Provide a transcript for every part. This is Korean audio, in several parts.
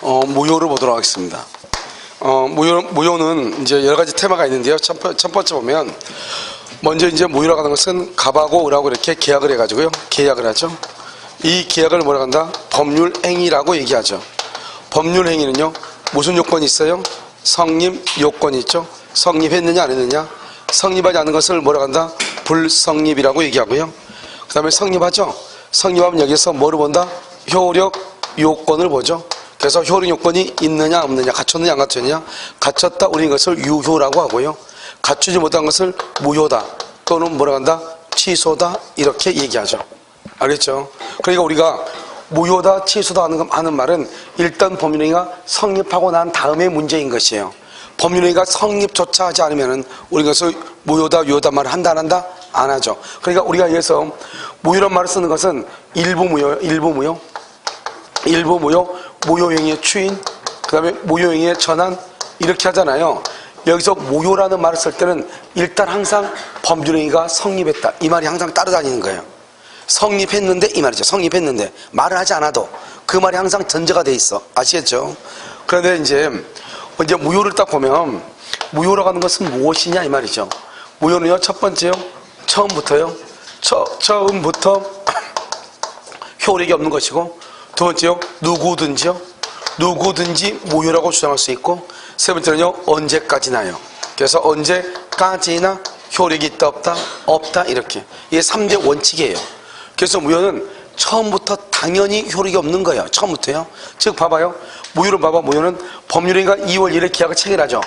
무효를 보도록 하겠습니다. 무효는 이제 여러 가지 테마가 있는데요. 첫 번째 보면, 먼저 이제 무효라고 하는 것은 갑하고 을하고 이렇게 계약을 해가지고요. 계약을 하죠. 이 계약을 뭐라고 한다? 법률 행위라고 얘기하죠. 법률 행위는요, 무슨 요건이 있어요? 성립 요건이 있죠. 성립했느냐 안 했느냐? 성립하지 않은 것을 뭐라고 한다? 불성립이라고 얘기하고요. 그 다음에 성립하죠. 성립하면 여기서 뭐를 본다? 효력 요건을 보죠. 그래서 효력 요건이 있느냐 없느냐, 갖췄느냐 안 갖췄느냐, 갖췄다 우리 이것을 유효라고 하고요. 갖추지 못한 것을 무효다 또는 뭐라고 한다? 취소다 이렇게 얘기하죠. 알겠죠? 그러니까 우리가 무효다 취소다 하는 말은 일단 법률행위가 성립하고 난 다음에 문제인 것이에요. 법률행위가 성립조차 하지 않으면 우리 이것을 무효다 유효다 말을 한다 안 한다? 안 하죠. 그러니까 우리가 여기서 무효란 말을 쓰는 것은 일부 무효, 무효행위의 추인, 그 다음에 무효행위의 전환 이렇게 하잖아요. 여기서 무효라는 말을 쓸 때는 일단 항상 법률행위가 성립했다 이 말이 항상 따라다니는 거예요. 성립했는데 이 말이죠. 성립했는데 말을 하지 않아도 그 말이 항상 전제가 돼 있어. 아시겠죠? 그런데 이제 무효를 딱 보면 무효라고 하는 것은 무엇이냐 이 말이죠. 무효는요, 첫 번째요, 처음부터 효력이 없는 것이고, 두 번째요, 누구든지 무효라고 주장할 수 있고, 세 번째는요, 언제까지나요. 그래서 언제까지나 효력이 있다 없다 이렇게. 이게 3대 원칙이에요. 그래서 무효는 처음부터 당연히 효력이 없는 거예요. 처음부터요. 즉 봐봐요. 무효를 봐봐. 무효는 법률행위가 2월 1일 계약을 체결하죠.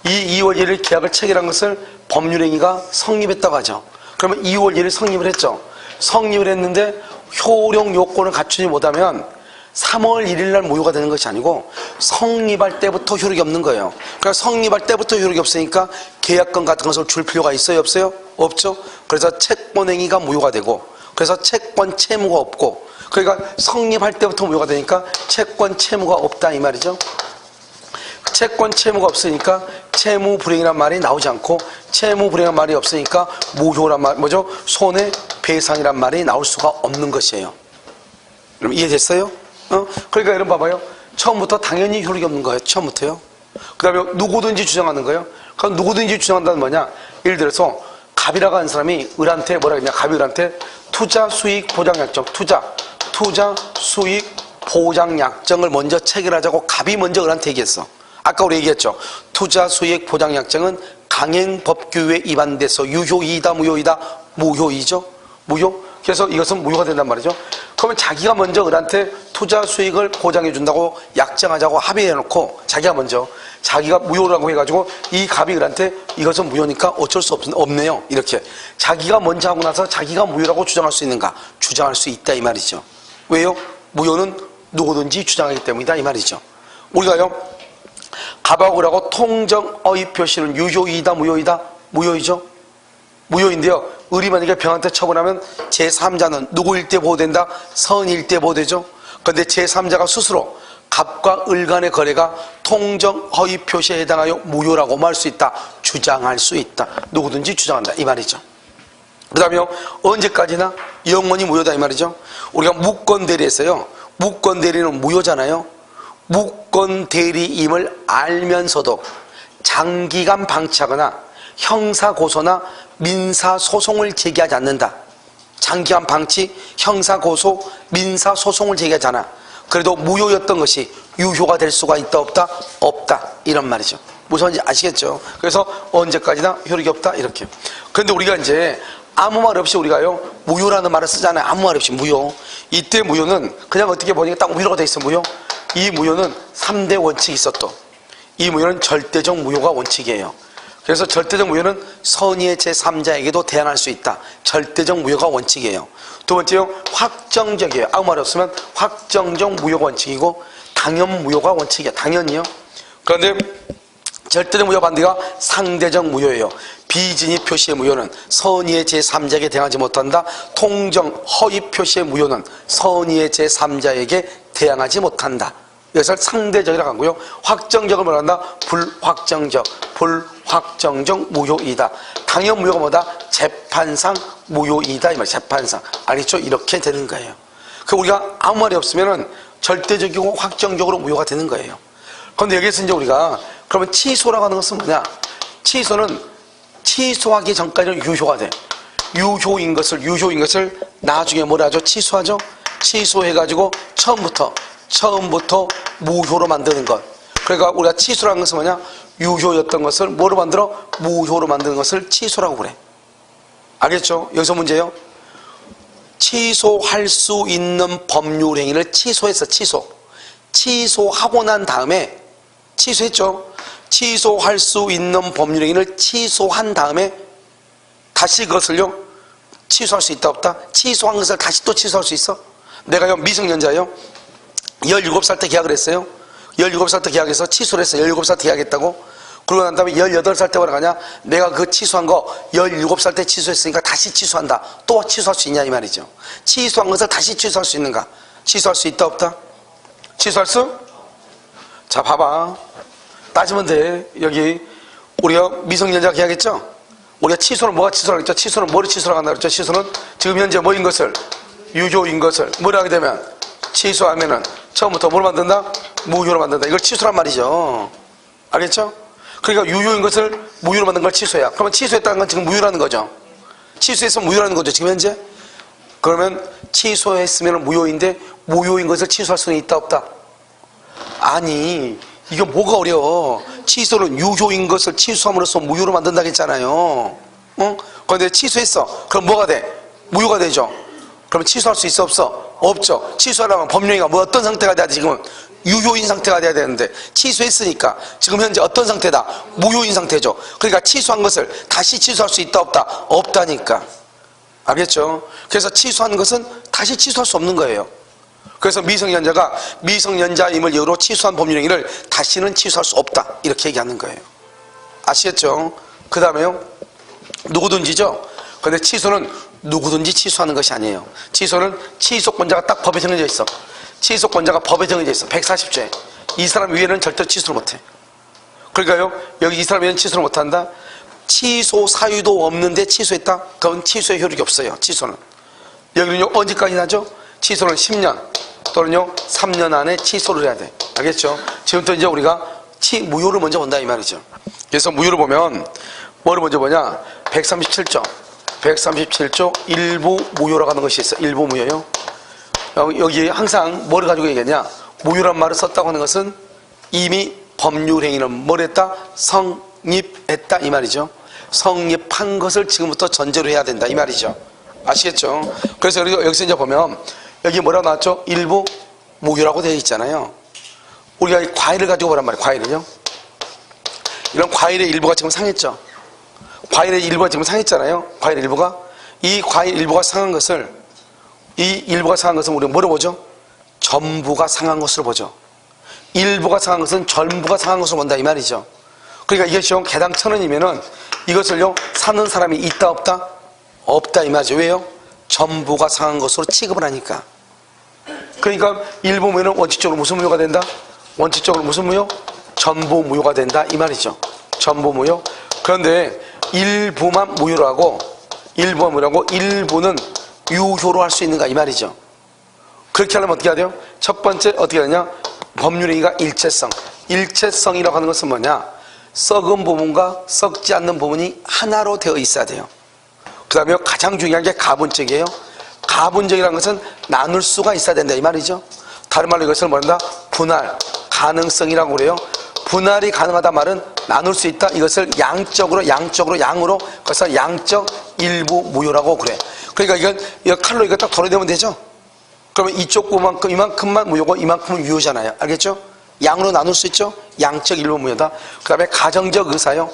이 2월 1일 계약을 체결한 것을 법률행위가 성립했다고 하죠. 그러면 2월 1일 성립을 했죠. 성립을 했는데 효력 요건을 갖추지 못하면 3월 1일 날 무효가 되는 것이 아니고 성립할 때부터 효력이 없는 거예요. 그러니까 성립할 때부터 효력이 없으니까 계약권 같은 것을 줄 필요가 있어요 없어요? 없죠. 그래서 채권행위가 무효가 되고, 그래서 채권 채무가 없고, 그러니까 성립할 때부터 무효가 되니까 채권 채무가 없다 이 말이죠. 채권 채무가 없으니까 채무 불이행이란 말이 나오지 않고, 채무 불이행이란 말이 없으니까 무효란 말 뭐죠? 손해배상이란 말이 나올 수가 없는 것이에요. 그럼 이해됐어요? 그러니까 여러분 봐봐요. 처음부터 당연히 효력이 없는 거예요. 처음부터요. 그 다음에 누구든지 주장하는 거예요. 그럼 누구든지 주장한다는 뭐냐? 예를 들어서 갑이라고 하는 사람이 을한테 뭐라 그러냐? 갑이 을한테 투자 수익 보장 약정, 투자 수익 보장 약정을 먼저 체결하자고 갑이 먼저 을한테 얘기했어. 아까 우리 얘기했죠. 투자 수익 보장 약정은 강행 법규에 위반돼서 유효이다 무효이다? 무효이죠. 무효. 그래서 이것은 무효가 된단 말이죠. 그러면 자기가 먼저 을한테 투자 수익을 보장해 준다고 약정하자고 합의해놓고 자기가 무효라고 해가지고 이 갑이 을한테 이것은 무효니까 어쩔 수 없네요 이렇게 자기가 먼저 하고 나서 자기가 무효라고 주장할 수 있는가? 주장할 수 있다 이 말이죠. 왜요? 무효는 누구든지 주장하기 때문이다 이 말이죠. 우리가요, 갑하고 을하고 통정 어휘 표시는 유효이다 무효이다? 무효이죠. 무효인데요, 을이 만약에 병한테 처분하면 제3자는 누구일 때 보호된다? 선일 때 보호되죠. 그런데 제3자가 스스로 갑과 을 간의 거래가 통정 허위 표시에 해당하여 무효라고 말 수 있다. 주장할 수 있다. 누구든지 주장한다 이 말이죠. 그 다음에요, 언제까지나 영원히 무효다 이 말이죠. 우리가 무권대리에서요, 무권대리는 무효잖아요. 무권대리임을 알면서도 장기간 방치하거나 형사고소나 민사소송을 제기하지 않는다. 장기간 방치, 형사고소, 민사소송을 제기하지 않아. 그래도 무효였던 것이 유효가 될 수가 있다 없다? 없다 이런 말이죠. 무슨 말인지 아시겠죠? 그래서 언제까지나 효력이 없다 이렇게. 그런데 우리가 이제 아무 말 없이 우리가요, 무효라는 말을 쓰잖아요. 아무 말 없이 무효. 이때 무효는 그냥 어떻게 보니까 딱 무효가 돼 있어. 무효. 이 무효는 3대 원칙이 있어. 또 이 무효는 절대적 무효가 원칙이에요. 그래서 절대적 무효는 선의의 제3자에게도 대항할 수 있다. 절대적 무효가 원칙이에요. 두 번째요, 확정적이에요. 아무 말 없으면 확정적 무효가 원칙이고, 당연 무효가 원칙이에요. 당연히요. 그런데 절대적 무효 반대가 상대적 무효예요. 비진의 표시의 무효는 선의의 제3자에게 대항하지 못한다. 통정 허위 표시의 무효는 선의의 제3자에게 대항하지 못한다. 이것을 상대적이라고 하고요. 확정적을 말한다. 불확정적 무효이다. 당연 무효가 뭐다? 재판상 무효이다 이 말. 재판상. 알겠죠? 이렇게 되는 거예요. 그 우리가 아무 말이 없으면은 절대적이고 확정적으로 무효가 되는 거예요. 그런데 여기서 이제 우리가 그러면 취소라고 하는 것은 뭐냐? 취소는 취소하기 전까지는 유효가 돼. 유효인 것을 나중에 뭐라 하죠? 취소하죠? 취소해가지고 처음부터 무효로 만드는 것. 그러니까 우리가 취소라는 것은 뭐냐? 유효였던 것을 뭐로 만들어? 무효로 만드는 것을 취소라고 그래. 알겠죠? 여기서 문제예요. 취소할 수 있는 법률 행위를 취소했어. 취소하고 난 다음에 취소했죠. 취소할 수 있는 법률 행위를 취소한 다음에 다시 그것을요 취소할 수 있다 없다? 취소한 것을 다시 또 취소할 수 있어? 내가요 미성년자예요. 17살 때 계약을 했어요. 17살 때 계약해서 취소를 했어요. 17살 때 계약했다고. 그러고 난 다음에 18살 때 뭐라 가냐? 내가 그 취소한 거 17살 때 취소했으니까 다시 취소한다. 또 취소할 수 있냐 이 말이죠. 취소한 것을 다시 취소할 수 있는가? 취소할 수 있다 없다? 취소할 수? 자 봐봐. 따지면 돼. 여기 우리가 미성년자 계약했죠? 우리가 취소는 뭐가 취소라고 했죠? 취소는 뭐를 취소라고 한다고 했죠? 취소는 지금 현재 뭐인 것을? 유효인 것을 뭐라 하게 되면 취소하면은 처음부터 뭘 만든다? 무효로 만든다. 이걸 취소란 말이죠. 알겠죠? 그러니까 유효인 것을 무효로 만든 걸 취소해야. 그러면 취소했다는 건 지금 무효라는 거죠. 취소했으면 무효라는 거죠. 지금 현재. 그러면 취소했으면 무효인데 무효인 것을 취소할 수는 있다 없다? 아니 이게 뭐가 어려워. 취소는 유효인 것을 취소함으로써 무효로 만든다고 했잖아요. 그런데 취소했어. 그럼 뭐가 돼? 무효가 되죠. 그러면 취소할 수 있어 없어? 없죠. 취소하려면 법령이가 뭐 어떤 상태가 돼야 돼? 지금은 유효인 상태가 돼야 되는데 취소했으니까 지금 현재 어떤 상태다? 무효인 상태죠. 그러니까 취소한 것을 다시 취소할 수 있다 없다? 없다니까. 알겠죠? 그래서 취소한 것은 다시 취소할 수 없는 거예요. 그래서 미성년자가 미성년자임을 이유로 취소한 법률행위를 다시는 취소할 수 없다 이렇게 얘기하는 거예요. 아시겠죠? 그 다음에요 누구든지죠. 그런데 취소는 누구든지 취소하는 것이 아니에요. 취소는 취소권자가 딱 법에 정해져 있어. 취소권자가 법에 정해져 있어. 140조에 이 사람 위에는 절대 취소를 못해. 그러니까요 여기 이 사람 위에는 취소를 못한다. 취소 사유도 없는데 취소했다? 그건 취소의 효력이 없어요. 취소는 여기는요 언제까지 나죠? 취소는 10년 또는요 3년 안에 취소를 해야 돼. 알겠죠? 지금부터 이제 우리가 무효를 먼저 본다 이 말이죠. 그래서 무효를 보면 뭐를 먼저 보냐? 137조 일부 무효라고 하는 것이 있어. 일부 무효요. 여기 항상 뭐를 가지고 얘기했냐? 무효란 말을 썼다고 하는 것은 이미 법률행위는 뭘 했다? 성립했다 이 말이죠. 성립한 것을 지금부터 전제로 해야 된다 이 말이죠. 아시겠죠? 그래서 여기서 이제 보면 여기 뭐라고 나왔죠? 일부 무효라고 되어 있잖아요. 우리가 이 과일을 가지고 보란 말이에요. 과일을요. 이런 과일의 일부가 지금 상했죠. 과일의 일부가 지금 상했잖아요. 과일 일부가. 이 과일 일부가 상한 것을 우리가 뭐로 보죠? 전부가 상한 것으로 보죠. 일부가 상한 것은 전부가 상한 것으로 본다 이 말이죠. 그러니까 이것이 개당 1,000원이면은 이것을요 사는 사람이 있다 없다? 없다 이 말이죠. 왜요? 전부가 상한 것으로 취급을 하니까. 그러니까 일부 무효는 원칙적으로 무슨 무효가 된다? 원칙적으로 무슨 무효? 전부 무효가 된다 이 말이죠. 전부 무효. 그런데 일부만 무효로 하고 일부는 유효로 할 수 있는가 이 말이죠. 그렇게 하려면 어떻게 해야 돼요? 첫 번째 어떻게 하냐? 법률행위가 일체성이라고 하는 것은 뭐냐? 썩은 부분과 썩지 않는 부분이 하나로 되어 있어야 돼요. 그 다음에 가장 중요한 게 가분적이에요. 가분적이라는 것은 나눌 수가 있어야 된다 이 말이죠. 다른 말로 이것을 뭐란다? 분할 가능성이라고 그래요. 분할이 가능하다 말은 나눌 수 있다. 이것을 양으로 그래서 양적 일부 무효라고 그래. 그러니까 이거 칼로 이거 딱 덜어내면 되죠. 그러면 이쪽 부분만큼 이만큼만 무효고 이만큼은 유효잖아요. 알겠죠? 양으로 나눌 수 있죠. 양적 일부 무효다. 그 다음에 가정적 의사요.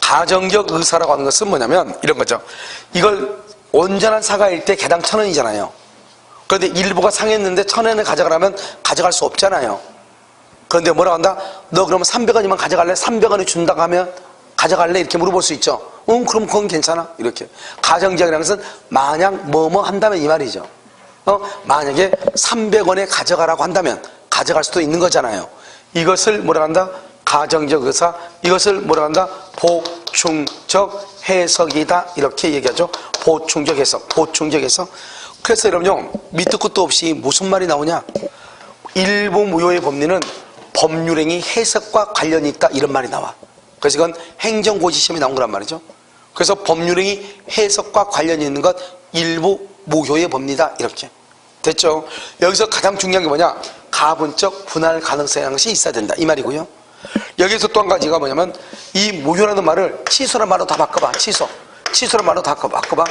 가정적 의사라고 하는 것은 뭐냐면 이런 거죠. 이걸 온전한 사과일 때 개당 1,000원이잖아요. 그런데 일부가 상했는데 1,000원을 가져가라면 가져갈 수 없잖아요. 그런데 뭐라고 한다? 너 그러면 300원이면 가져갈래? 300원을 준다고 하면 가져갈래? 이렇게 물어볼 수 있죠. 그럼 그건 괜찮아. 이렇게. 가정적이라는 것은 만약 뭐뭐 한다면 이 말이죠. 만약에 300원에 가져가라고 한다면 가져갈 수도 있는 거잖아요. 이것을 뭐라 한다? 가정적 의사. 이것을 뭐라 한다? 보충적 해석이다. 이렇게 얘기하죠. 보충적 해석. 그래서 여러분요, 밑도 끝도 없이 무슨 말이 나오냐? 일부 무효의 법리는 법률행위 해석과 관련이 있다, 이런 말이 나와. 그래서 이건 행정고시 시험에 나온 거란 말이죠. 그래서 법률행위 해석과 관련이 있는 것 일부 무효의 법리다, 이렇게. 됐죠? 여기서 가장 중요한 게 뭐냐? 가분적 분할 가능성이라는 것이 있어야 된다, 이 말이고요. 여기서 또 한 가지가 뭐냐면, 이 무효라는 말을 취소라는 말로 다 바꿔봐. 취소라는 말로 다 바꿔봐.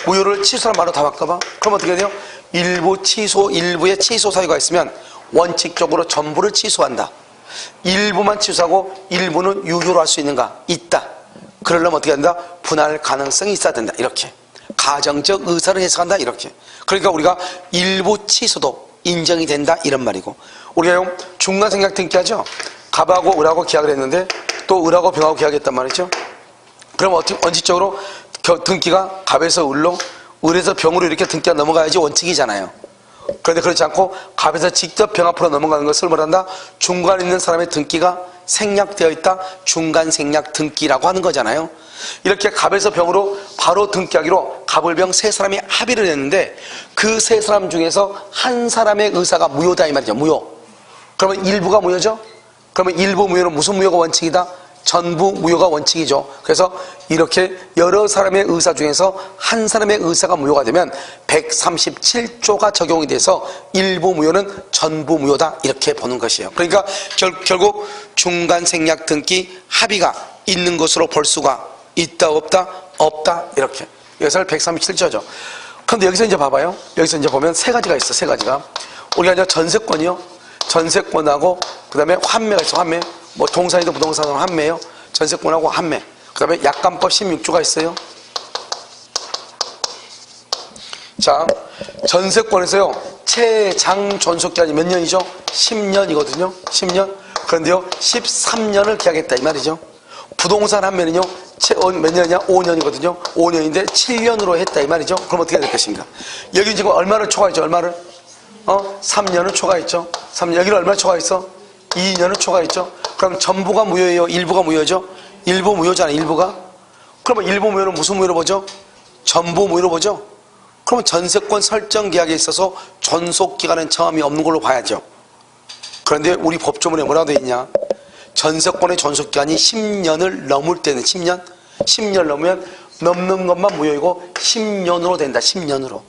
무효를 취소라는 말로 다 바꿔봐. 그럼 어떻게 돼요? 일부 취소, 일부의 취소 사유가 있으면 원칙적으로 전부를 취소한다. 일부만 취소하고 일부는 유효로 할 수 있는가? 있다. 그러려면 어떻게 한다? 분할 가능성이 있어야 된다, 이렇게. 가정적 의사를 해석한다, 이렇게. 그러니까 우리가 일부 취소도 인정이 된다, 이런 말이고. 우리가 중간생략 등기하죠? 갑하고 을하고 계약을 했는데 또 을하고 병하고 계약했단 말이죠. 그럼 원칙적으로 등기가 갑에서 을로, 을에서 병으로 이렇게 등기가 넘어가야지 원칙이잖아요. 그런데 그렇지 않고 갑에서 직접 병 앞으로 넘어가는 것을 뭐란다? 중간에 있는 사람의 등기가 생략되어 있다, 중간 생략 등기라고 하는 거잖아요. 이렇게 갑에서 병으로 바로 등기하기로 갑을병 세 사람이 합의를 했는데 그 세 사람 중에서 한 사람의 의사가 무효다, 이 말이죠. 무효. 그러면 일부가 무효죠? 그러면 일부 무효는 무슨 무효가 원칙이다? 전부 무효가 원칙이죠. 그래서 이렇게 여러 사람의 의사 중에서 한 사람의 의사가 무효가 되면 137조가 적용이 돼서 일부 무효는 전부 무효다, 이렇게 보는 것이에요. 그러니까 결국 중간 생략 등기 합의가 있는 것으로 볼 수가 있다, 없다? 없다, 이렇게. 이것을 137조죠. 그런데 여기서 이제 봐봐요. 여기서 이제 보면 세 가지가 있어, 세 가지가. 우리가 이제 전세권이요. 전세권하고 그 다음에 환매가 있어, 환매. 뭐 동산이든 부동산은 환매예요. 전세권하고 환매. 그 다음에 약관법 16조가 있어요. 자, 전세권에서요, 최장 존속기간이 몇 년이죠? 10년이거든요. 10년. 그런데요, 13년을 계약했다, 이 말이죠. 부동산 환매는요, 몇 년이냐? 5년이거든요. 5년인데 7년으로 했다, 이 말이죠. 그럼 어떻게 될 것인가? 여기 지금 얼마를 초과했죠? 얼마를? 3년을 초과했죠. 3년. 여기는 얼마 초과했어? 2년을 초과했죠. 그럼 전부가 무효예요? 일부가 무효죠? 일부 무효잖아, 일부가. 그러면 일부 무효는 무슨 무효로 보죠? 전부 무효로 보죠? 그러면 전세권 설정 계약에 있어서 존속기간은 정함이 없는 걸로 봐야죠. 그런데 우리 법조문에 뭐라고 되어 있냐? 전세권의 존속기간이 10년을 넘을 때는 10년 넘으면 넘는 것만 무효이고 10년으로 된다, 10년으로.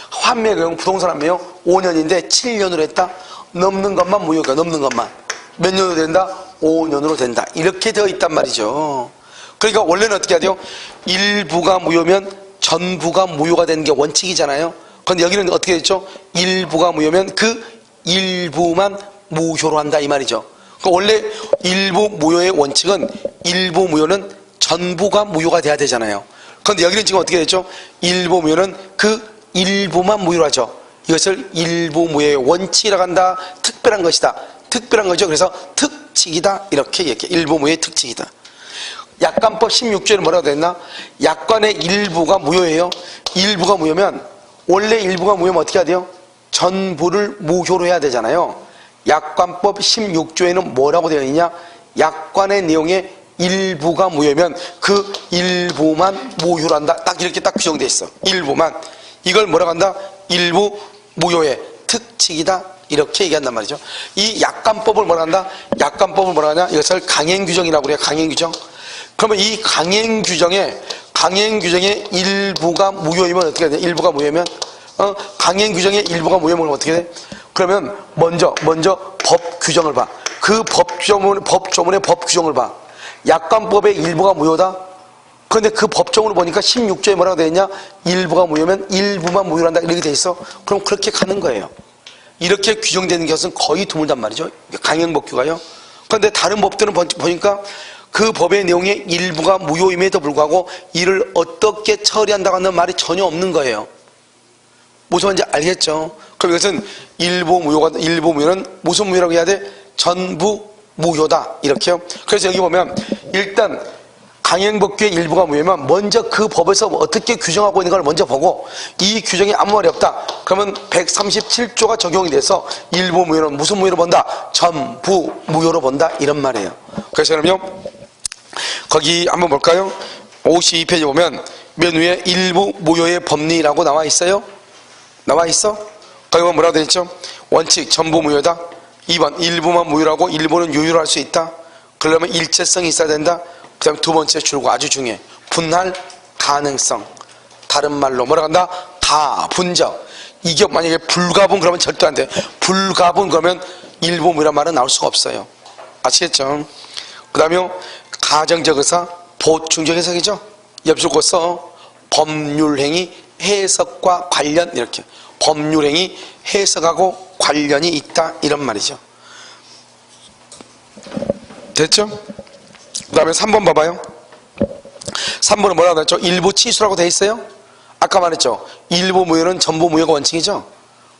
환매의 경우 부동산 환매요, 5년인데 7년으로 했다? 넘는 것만 무효가, 넘는 것만. 몇 년으로 된다? 5년으로 된다. 이렇게 되어 있단 말이죠. 그러니까 원래는 어떻게 해야 돼요? 일부가 무효면 전부가 무효가 되는 게 원칙이잖아요. 그런데 여기는 어떻게 됐죠? 일부가 무효면 그 일부만 무효로 한다, 이 말이죠. 그러니까 원래 일부 무효의 원칙은 일부 무효는 전부가 무효가 돼야 되잖아요. 그런데 여기는 지금 어떻게 됐죠? 일부 무효는 그 일부만 무효로 하죠. 이것을 일부 무효의 원칙이라고 한다. 특별한 것이다. 특별한 거죠. 그래서 특칙이다, 이렇게 얘기해. 일부 무효의 특칙이다. 약관법 16조에는 뭐라고 됐나? 약관의 일부가 무효예요. 일부가 무효면, 원래 일부가 무효면 어떻게 해야 돼요? 전부를 무효로 해야 되잖아요. 약관법 16조에는 뭐라고 되어 있냐? 약관의 내용에 일부가 무효면 그 일부만 무효로 한다. 딱 이렇게 딱 규정되어 있어. 일부만. 이걸 뭐라고 한다? 일부 무효의 특칙이다, 이렇게 얘기한단 말이죠. 이 약관법을 뭐라 한다? 약관법을 뭐라 하냐? 이것을 강행규정이라고 그래요. 강행규정. 그러면 이 강행규정에 일부가 무효이면 어떻게 되냐? 일부가 무효면 강행규정의 일부가 무효면 어떻게 돼? 그러면 먼저 법 규정을 봐. 그 법조문의 법 규정을 봐. 약관법의 일부가 무효다? 그런데 그 법정으로 보니까 16조에 뭐라고 되어 있냐? 일부가 무효면 일부만 무효로 한다, 이렇게 되어 있어. 그럼 그렇게 가는 거예요. 이렇게 규정되는 것은 거의 드물단 말이죠. 강행법규가요. 그런데 다른 법들은 보니까 그 법의 내용에 일부가 무효임에도 불구하고 이를 어떻게 처리한다고 하는 말이 전혀 없는 거예요. 무슨 말인지 알겠죠? 그럼 이것은 일부 무효는 무슨 무효라고 해야 돼? 전부 무효다, 이렇게요. 그래서 여기 보면 일단 강행법규의 일부가 무효면 먼저 그 법에서 어떻게 규정하고 있는 걸 먼저 보고, 이 규정이 아무 말이 없다 그러면 137조가 적용이 돼서 일부 무효는 무슨 무효로 본다? 전부 무효로 본다, 이런 말이에요. 그래서 그럼요, 거기 한번 볼까요? 52페이지 보면 맨 위에 일부 무효의 법리라고 나와 있어요. 나와 있어? 거기 뭐라고 되어 있죠? 원칙 전부 무효다. 2번 일부만 무효라고 일부는 유효로 할 수 있다. 그러려면 일체성이 있어야 된다. 그 다음에 두 번째 줄고 아주 중요해. 분할 가능성. 다른 말로 뭐라고 한다? 가분적. 이게 만약에 불가분 그러면 절대 안 돼. 불가분 그러면 일부 무효란 말은 나올 수가 없어요. 아시겠죠? 그 다음에 가정적 의사 보충적 해석이죠. 옆줄 써 법률행위 해석과 관련 이렇게 법률행위 해석하고 관련이 있다 이런 말이죠. 됐죠? 그 다음에 3번 봐봐요. 3번은 뭐라고 했죠? 일부 취소라고 돼 있어요. 아까 말했죠. 일부 무효는 전부 무효가 원칙이죠.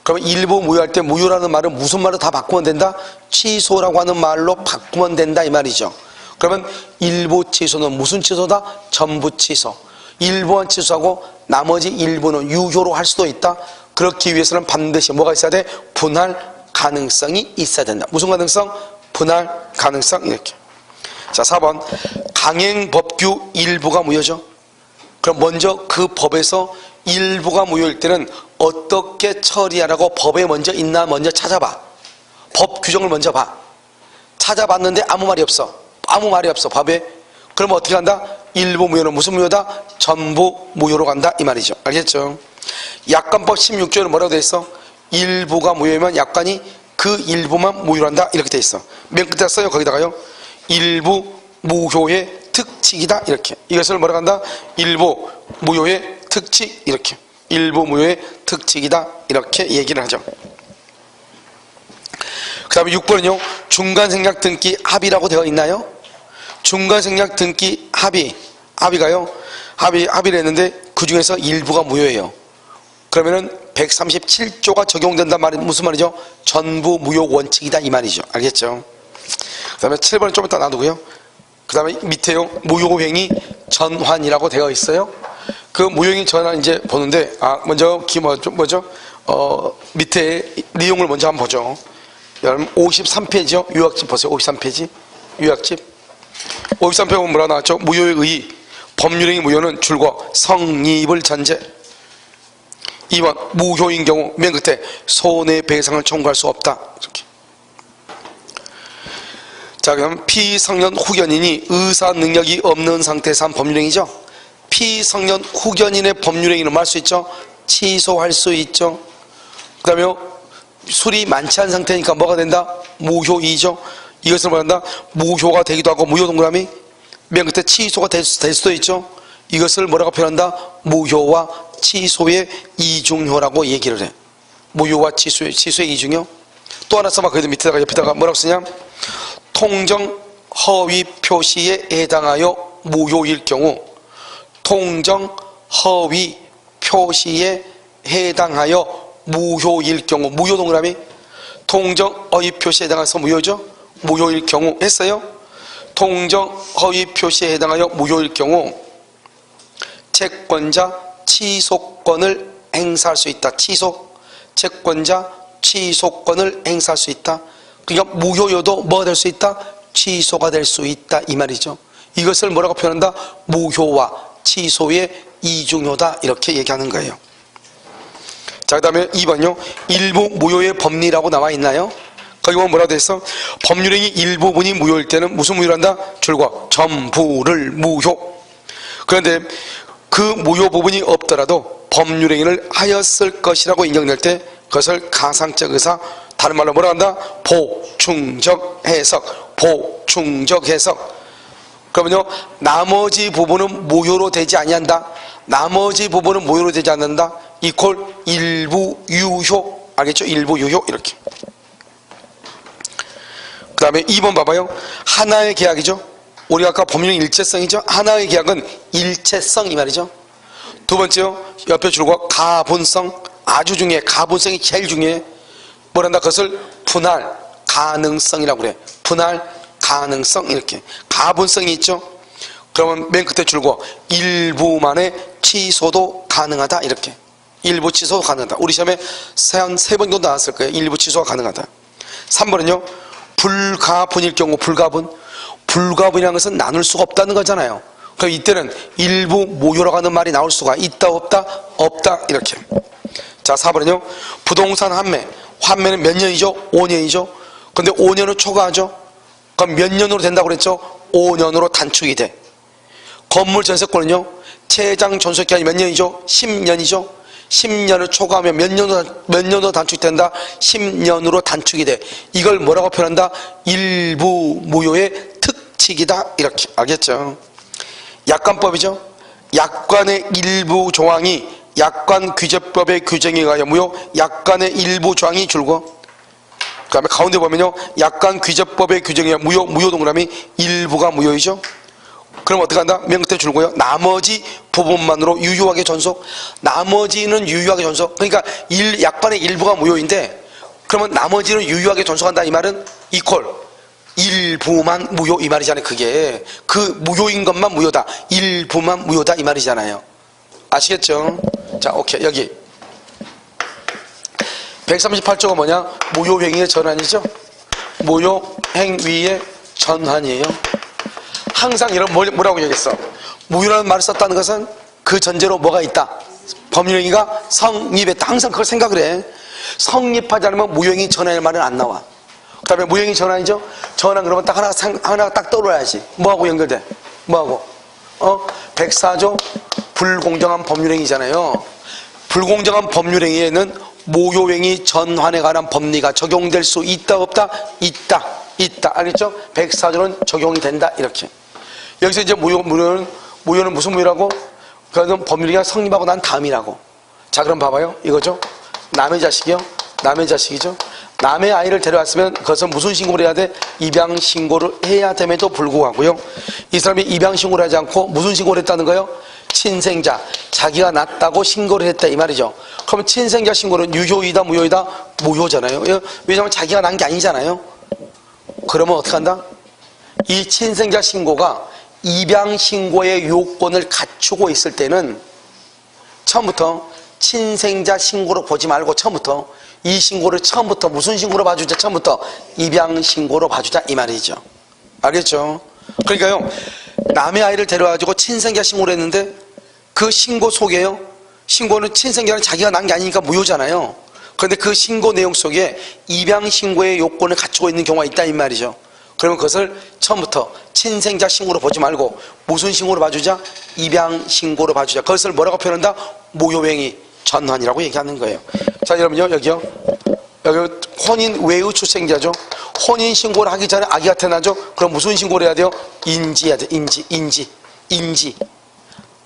그러면 일부 무효할 때 무효라는 말은 무슨 말로 다 바꾸면 된다? 취소라고 하는 말로 바꾸면 된다 이 말이죠. 그러면 일부 취소는 무슨 취소다? 전부 취소. 일부만 취소하고 나머지 일부는 유효로 할 수도 있다. 그렇기 위해서는 반드시 뭐가 있어야 돼? 분할 가능성이 있어야 된다. 무슨 가능성? 분할 가능성 이렇게. 자 4번 강행법규 일부가 무효죠. 그럼 먼저 그 법에서 일부가 무효일 때는 어떻게 처리하라고 법에 먼저 있나 먼저 찾아봐. 법 규정을 먼저 봐. 찾아봤는데 아무 말이 없어. 아무 말이 없어 법에. 그러면 어떻게 한다? 일부 무효는 무슨 무효다? 전부 무효로 간다 이 말이죠. 알겠죠? 약관법 16조에는 뭐라고 돼 있어? 일부가 무효이면 약관이 그 일부만 무효로 한다 이렇게 돼 있어. 맨 끝에 써요. 거기다가요. 일부 무효의 특칙이다 이렇게. 이것을 뭐라고 한다? 일부 무효의 특칙 이렇게. 일부 무효의 특칙이다 이렇게 얘기를 하죠. 그 다음에 6번은요. 중간생략 등기 합의라고 되어 있나요? 중간생략 등기 합의가요. 합의를 했는데 그 중에서 일부가 무효예요. 그러면은 137조가 적용된단 말이 무슨 말이죠? 전부 무효 원칙이다 이 말이죠. 알겠죠? 그 다음에 7번은 좀 이따 놔두고요. 그 다음에 밑에요. 무효행위 전환이라고 되어 있어요. 그 무효행위 전환 이제 보는데 먼저 밑에 내용을 먼저 한번 보죠. 여러분 53페이지요. 요약집 보세요. 53페이지 요약집 53페이지 보면 뭐라고 나왔죠? 무효의 의의 법률행위 무효는 줄거 성립을 전제. 2번 무효인 경우 맨 끝에 손해배상을 청구할 수 없다 이렇게. 자 그럼 피성년 후견인이 의사 능력이 없는 상태에서 한 법률행위죠. 피성년 후견인의 법률행위는 뭐 할 수 있죠? 취소할 수 있죠. 그 다음에 술이 많지 않은 상태니까 뭐가 된다? 무효이죠. 이것을 말한다. 무효가 되기도 하고 무효 동그라미 맨 끝에 취소가 될 수도 있죠. 이것을 뭐라고 표현한다? 무효와 취소의 이중효라고 얘기를 해. 무효와 취소의 이중효. 또 하나 써봐. 거기다 밑에다가 옆에다가 뭐라고 쓰냐? 통정 허위 표시에 해당하여 무효일 경우 통정 허위 표시에 해당하여 무효일 경우 무효 동그라미 통정 허위 표시에 해당해서 무효죠. 무효일 경우 했어요. 통정 허위 표시에 해당하여 무효일 경우 채권자 취소권을 행사할 수 있다. 채권자 취소권을 행사할 수 있다. 그러니까 무효여도 뭐가 될 수 있다? 취소가 될 수 있다 이 말이죠. 이것을 뭐라고 표현한다? 무효와 취소의 이중효다 이렇게 얘기하는 거예요. 자 그 다음에 2번요. 일부 무효의 법리라고 나와 있나요? 거기 보면 뭐라고 돼 있어? 법률행위 일부분이 무효일 때는 무슨 무효를 한다? 줄과 전부를 무효. 그런데 그 무효 부분이 없더라도 법률행위를 하였을 것이라고 인정될 때 그것을 가상적 의사 다른 말로 뭐라 한다? 보충적 해석. 보충적 해석. 그러면요 나머지 부분은 무효로 되지 아니한다. 나머지 부분은 무효로 되지 않는다. 이퀄 일부 유효. 알겠죠? 일부 유효 이렇게. 그 다음에 2번 봐봐요. 하나의 계약이죠. 우리가 아까 법률 일체성이죠. 하나의 계약은 일체성 이 말이죠. 두 번째요. 옆에 줄과 가분성. 아주 중요해. 가분성이 제일 중요해. 뭐란다? 그것을 분할 가능성이라고 그래. 분할 가능성 이렇게. 가분성이 있죠. 그러면 맨 끝에 줄과 일부만의 취소도 가능하다 이렇게. 일부 취소도 가능하다. 우리 시험에 한 3번 정도 나왔을 거예요. 일부 취소가 가능하다. 3번은요. 불가분일 경우 불가분이라는 것은 나눌 수가 없다는 거잖아요. 그럼 이때는 일부 무효라고 하는 말이 나올 수가 있다 없다? 없다 이렇게. 자, 4번은요. 부동산 환매. 환매는 몇 년이죠? 5년이죠. 근데 5년을 초과하죠. 그럼 몇 년으로 된다고 그랬죠? 5년으로 단축이 돼. 건물 전세권은요. 최장 존속기간이 몇 년이죠? 10년이죠. 10년을 초과하면 몇 년으로 단축된다? 10년으로 단축이 돼. 이걸 뭐라고 표현한다? 일부 무효의 특칙이다. 이렇게. 알겠죠? 약관법이죠. 약관의 일부 조항이 약관 규제법의 규정에 의하여 무효. 약관의 일부 조항이 줄고, 그 다음에 가운데 보면요. 약관 규제법의 규정에 의하여 무효. 무효 동그라미 일부가 무효이죠. 그럼 어떻게 한다? 맨 끝에 줄고요. 나머지 부분만으로 유효하게 존속. 나머지는 유효하게 존속. 그러니까 약관의 일부가 무효인데, 그러면 나머지는 유효하게 존속한다. 이 말은 이퀄 일부만 무효 이 말이잖아요. 그게 그 무효인 것만 무효다. 일부만 무효다 이 말이잖아요. 아시겠죠? 자, 오케이. 여기 138조가 뭐냐? 무효행위의 전환이죠. 무효행위의 전환이에요. 항상 이런 뭐라고 얘기했어? 무효라는 말을 썼다는 것은 그 전제로 뭐가 있다? 법률행위가 성립했다. 항상 그걸 생각을 해. 성립하지 않으면 무효행위 전환의 말은 안 나와. 그 다음에 무효행위 전환이죠. 전환 그러면 딱 하나가 딱 떠올라야지. 뭐하고 연결돼? 뭐하고? 104조 불공정한 법률행위잖아요. 불공정한 법률행위에는 무효행위 전환에 관한 법리가 적용될 수 있다 없다? 있다. 알겠죠? 104조는 적용이 된다. 이렇게. 여기서 이제 무효는 무슨 무효라고? 그건 법률행위가 성립하고 난 다음이라고. 자, 그럼 봐봐요. 이거죠. 남의 자식이요. 남의 자식이죠. 남의 아이를 데려왔으면 그것은 무슨 신고를 해야 돼? 입양 신고를 해야 됨에도 불구하고요. 이 사람이 입양 신고를 하지 않고 무슨 신고를 했다는 거예요? 친생자, 자기가 낳았다고 신고를 했다 이 말이죠. 그럼 친생자 신고는 유효이다 무효이다? 무효잖아요. 왜냐하면 자기가 낳은 게 아니잖아요. 그러면 어떻게 한다? 이 친생자 신고가 입양 신고의 요건을 갖추고 있을 때는 처음부터 친생자 신고로 보지 말고 처음부터 이 신고를 처음부터 무슨 신고로 봐주자? 처음부터 입양 신고로 봐주자 이 말이죠. 알겠죠? 그러니까요, 남의 아이를 데려와가지고 친생자 신고를 했는데 그 신고 속에요, 신고는 친생자는 자기가 낳은 게 아니니까 무효잖아요. 그런데 그 신고 내용 속에 입양 신고의 요건을 갖추고 있는 경우가 있다 이 말이죠. 그러면 그것을 처음부터 친생자 신고로 보지 말고 무슨 신고로 봐주자? 입양 신고로 봐주자. 그것을 뭐라고 표현한다? 무효행위 전환이라고 얘기하는 거예요. 자, 여러분요, 여기 혼인 외의 출생자죠. 혼인 신고를 하기 전에 아기가 태어나죠. 그럼 무슨 신고를 해야 돼요? 인지해야 돼. 인지.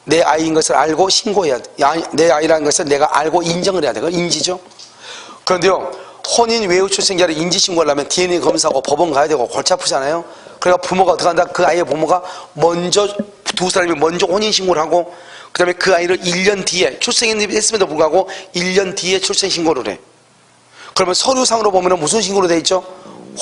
내 아이인 것을 알고 신고해야 돼. 내 아이라는 것을 내가 알고 인정을 해야 돼. 그건 인지죠. 그런데요, 혼인 외의 출생자를 인지 신고를 하면 DNA 검사하고 법원 가야 되고 골치 아프잖아요. 그러니까 부모가 어떻게 한다? 그 아이의 부모가 먼저, 두 사람이 먼저 혼인 신고를 하고 그 다음에 그 아이를 1년 뒤에 출생했음에도 불구하고 1년 뒤에 출생 신고를 해. 그러면 서류상으로 보면 무슨 신고로 돼 있죠?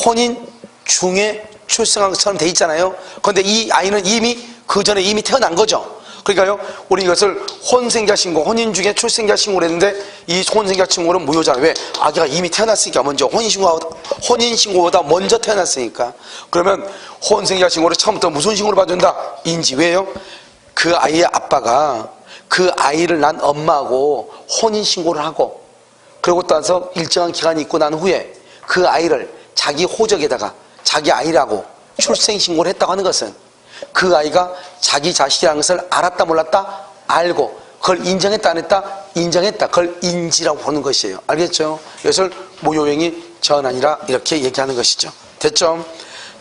혼인 중에 출생한 것처럼 돼 있잖아요. 그런데 이 아이는 이미 그 전에 이미 태어난 거죠. 그러니까요, 우리 이것을 혼생자 신고, 혼인 중에 출생자 신고를 했는데 이 혼생자 신고는 무효잖아요. 왜? 아기가 이미 태어났으니까 먼저 혼인 신고보다 먼저 태어났으니까. 그러면 혼생자 신고를 처음부터 무슨 신고로 봐준다? 인지. 왜요? 그 아이의 아빠가 그 아이를 낳은 엄마하고 혼인 신고를 하고 그리고 따라서 일정한 기간이 있고 난 후에 그 아이를 자기 호적에다가 자기 아이라고 출생 신고를 했다고 하는 것은 그 아이가 자기 자식이라는 것을 알았다 몰랐다? 알고 그걸 인정했다 안 했다? 인정했다. 그걸 인지라고 보는 것이에요. 알겠죠? 이것을 무효행위 전환이라 이렇게 얘기하는 것이죠. 됐죠?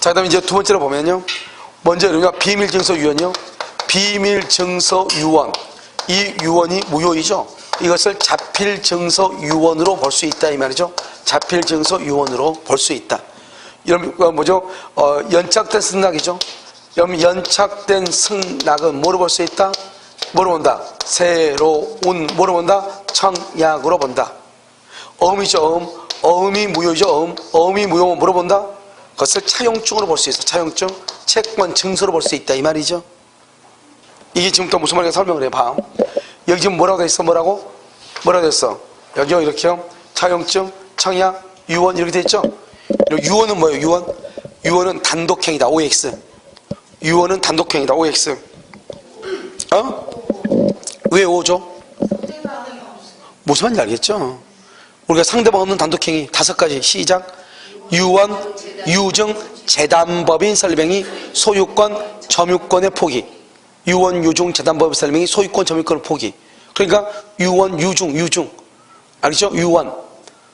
자, 그 다음에 이제 두 번째로 보면요, 먼저 우리가 비밀증서 유언이요. 비밀증서 유언, 이 유언이 무효이죠. 이것을 자필증서 유언으로 볼 수 있다 이 말이죠. 자필증서 유언으로 볼 수 있다. 이런 뭐죠? 연착된 승낙이죠. 그럼 연착된 승낙은 뭐로 볼 수 있다? 뭐로 본다? 새로운 뭐로 본다? 청약으로 본다. 어음이죠. 어음이 무효이죠. 어음이 무효면 뭐로 본다? 그것을 차용증으로 볼 수 있어. 차용증, 채권 증서로 볼 수 있다 이 말이죠. 이게 지금부터 무슨 말인가 설명을 해봐. 여기 지금 뭐라고 돼 있어? 뭐라고 돼 있어? 여기요, 이렇게요. 차용증, 청약, 유언 이렇게 돼 있죠? 유언은 뭐예요? 유언은 단독행위다. OX. 유언은 단독행위다. OX. 왜 O죠? 무슨 말인지 알겠죠? 우리가 상대방 없는 단독행위 5가지 시작. 유언, 유증, 재단법인 설명이 소유권, 점유권의 포기. 유언, 유증, 재단법인 설명이 소유권, 점유권의 포기. 그러니까 유언, 유증. 알겠죠? 유언.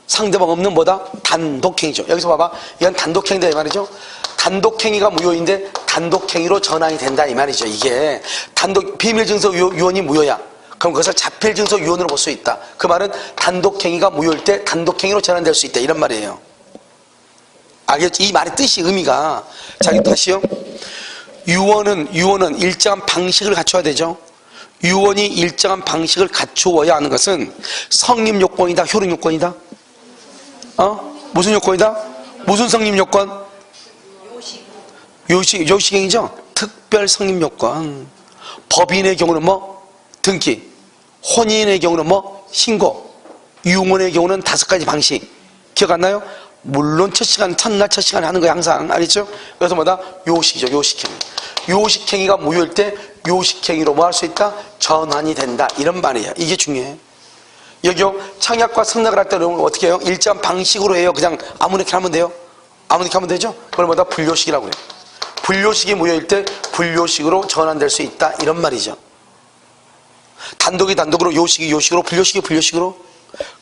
상대방 없는 뭐다? 단독행위죠. 여기서 봐봐. 이건 단독행위다 이 말이죠. 단독행위가 무효인데 단독행위로 전환이 된다 이 말이죠. 이게 비밀증서 유언이 무효야. 그럼 그것을 자필증서 유언으로 볼 수 있다. 그 말은 단독행위가 무효일 때 단독행위로 전환될 수 있다 이런 말이에요. 알겠지? 이 말의 뜻이 의미가. 자, 다시요. 유언은 일정한 방식을 갖춰야 되죠. 유언이 일정한 방식을 갖추어야 하는 것은 성립 요건이다, 효력 요건이다? 무슨 요건이다? 무슨 성립 요건? 요식행위죠. 특별 성립 요건. 법인의 경우는 뭐? 등기. 혼인의 경우는 뭐? 신고. 유언의 경우는 5가지 방식. 기억 안 나요? 물론 첫날 첫 시간에 하는 거야 항상. 알겠죠? 그래서 뭐다? 요식이죠. 요식행위. 요식행위가 무효일 때 요식행위로 뭐 할 수 있다? 전환이 된다 이런 말이에요. 이게 중요해. 여기요, 창약과 승낙을 할 때는 어떻게 해요? 일정한 방식으로 해요. 그냥 아무렇게 하면 돼요. 아무렇게 하면 되죠? 그걸 뭐다? 불요식이라고 해요. 불요식이 무효일 때 불요식으로 전환될 수 있다 이런 말이죠. 단독이 단독으로, 요식이 요식으로, 불요식이 불요식으로.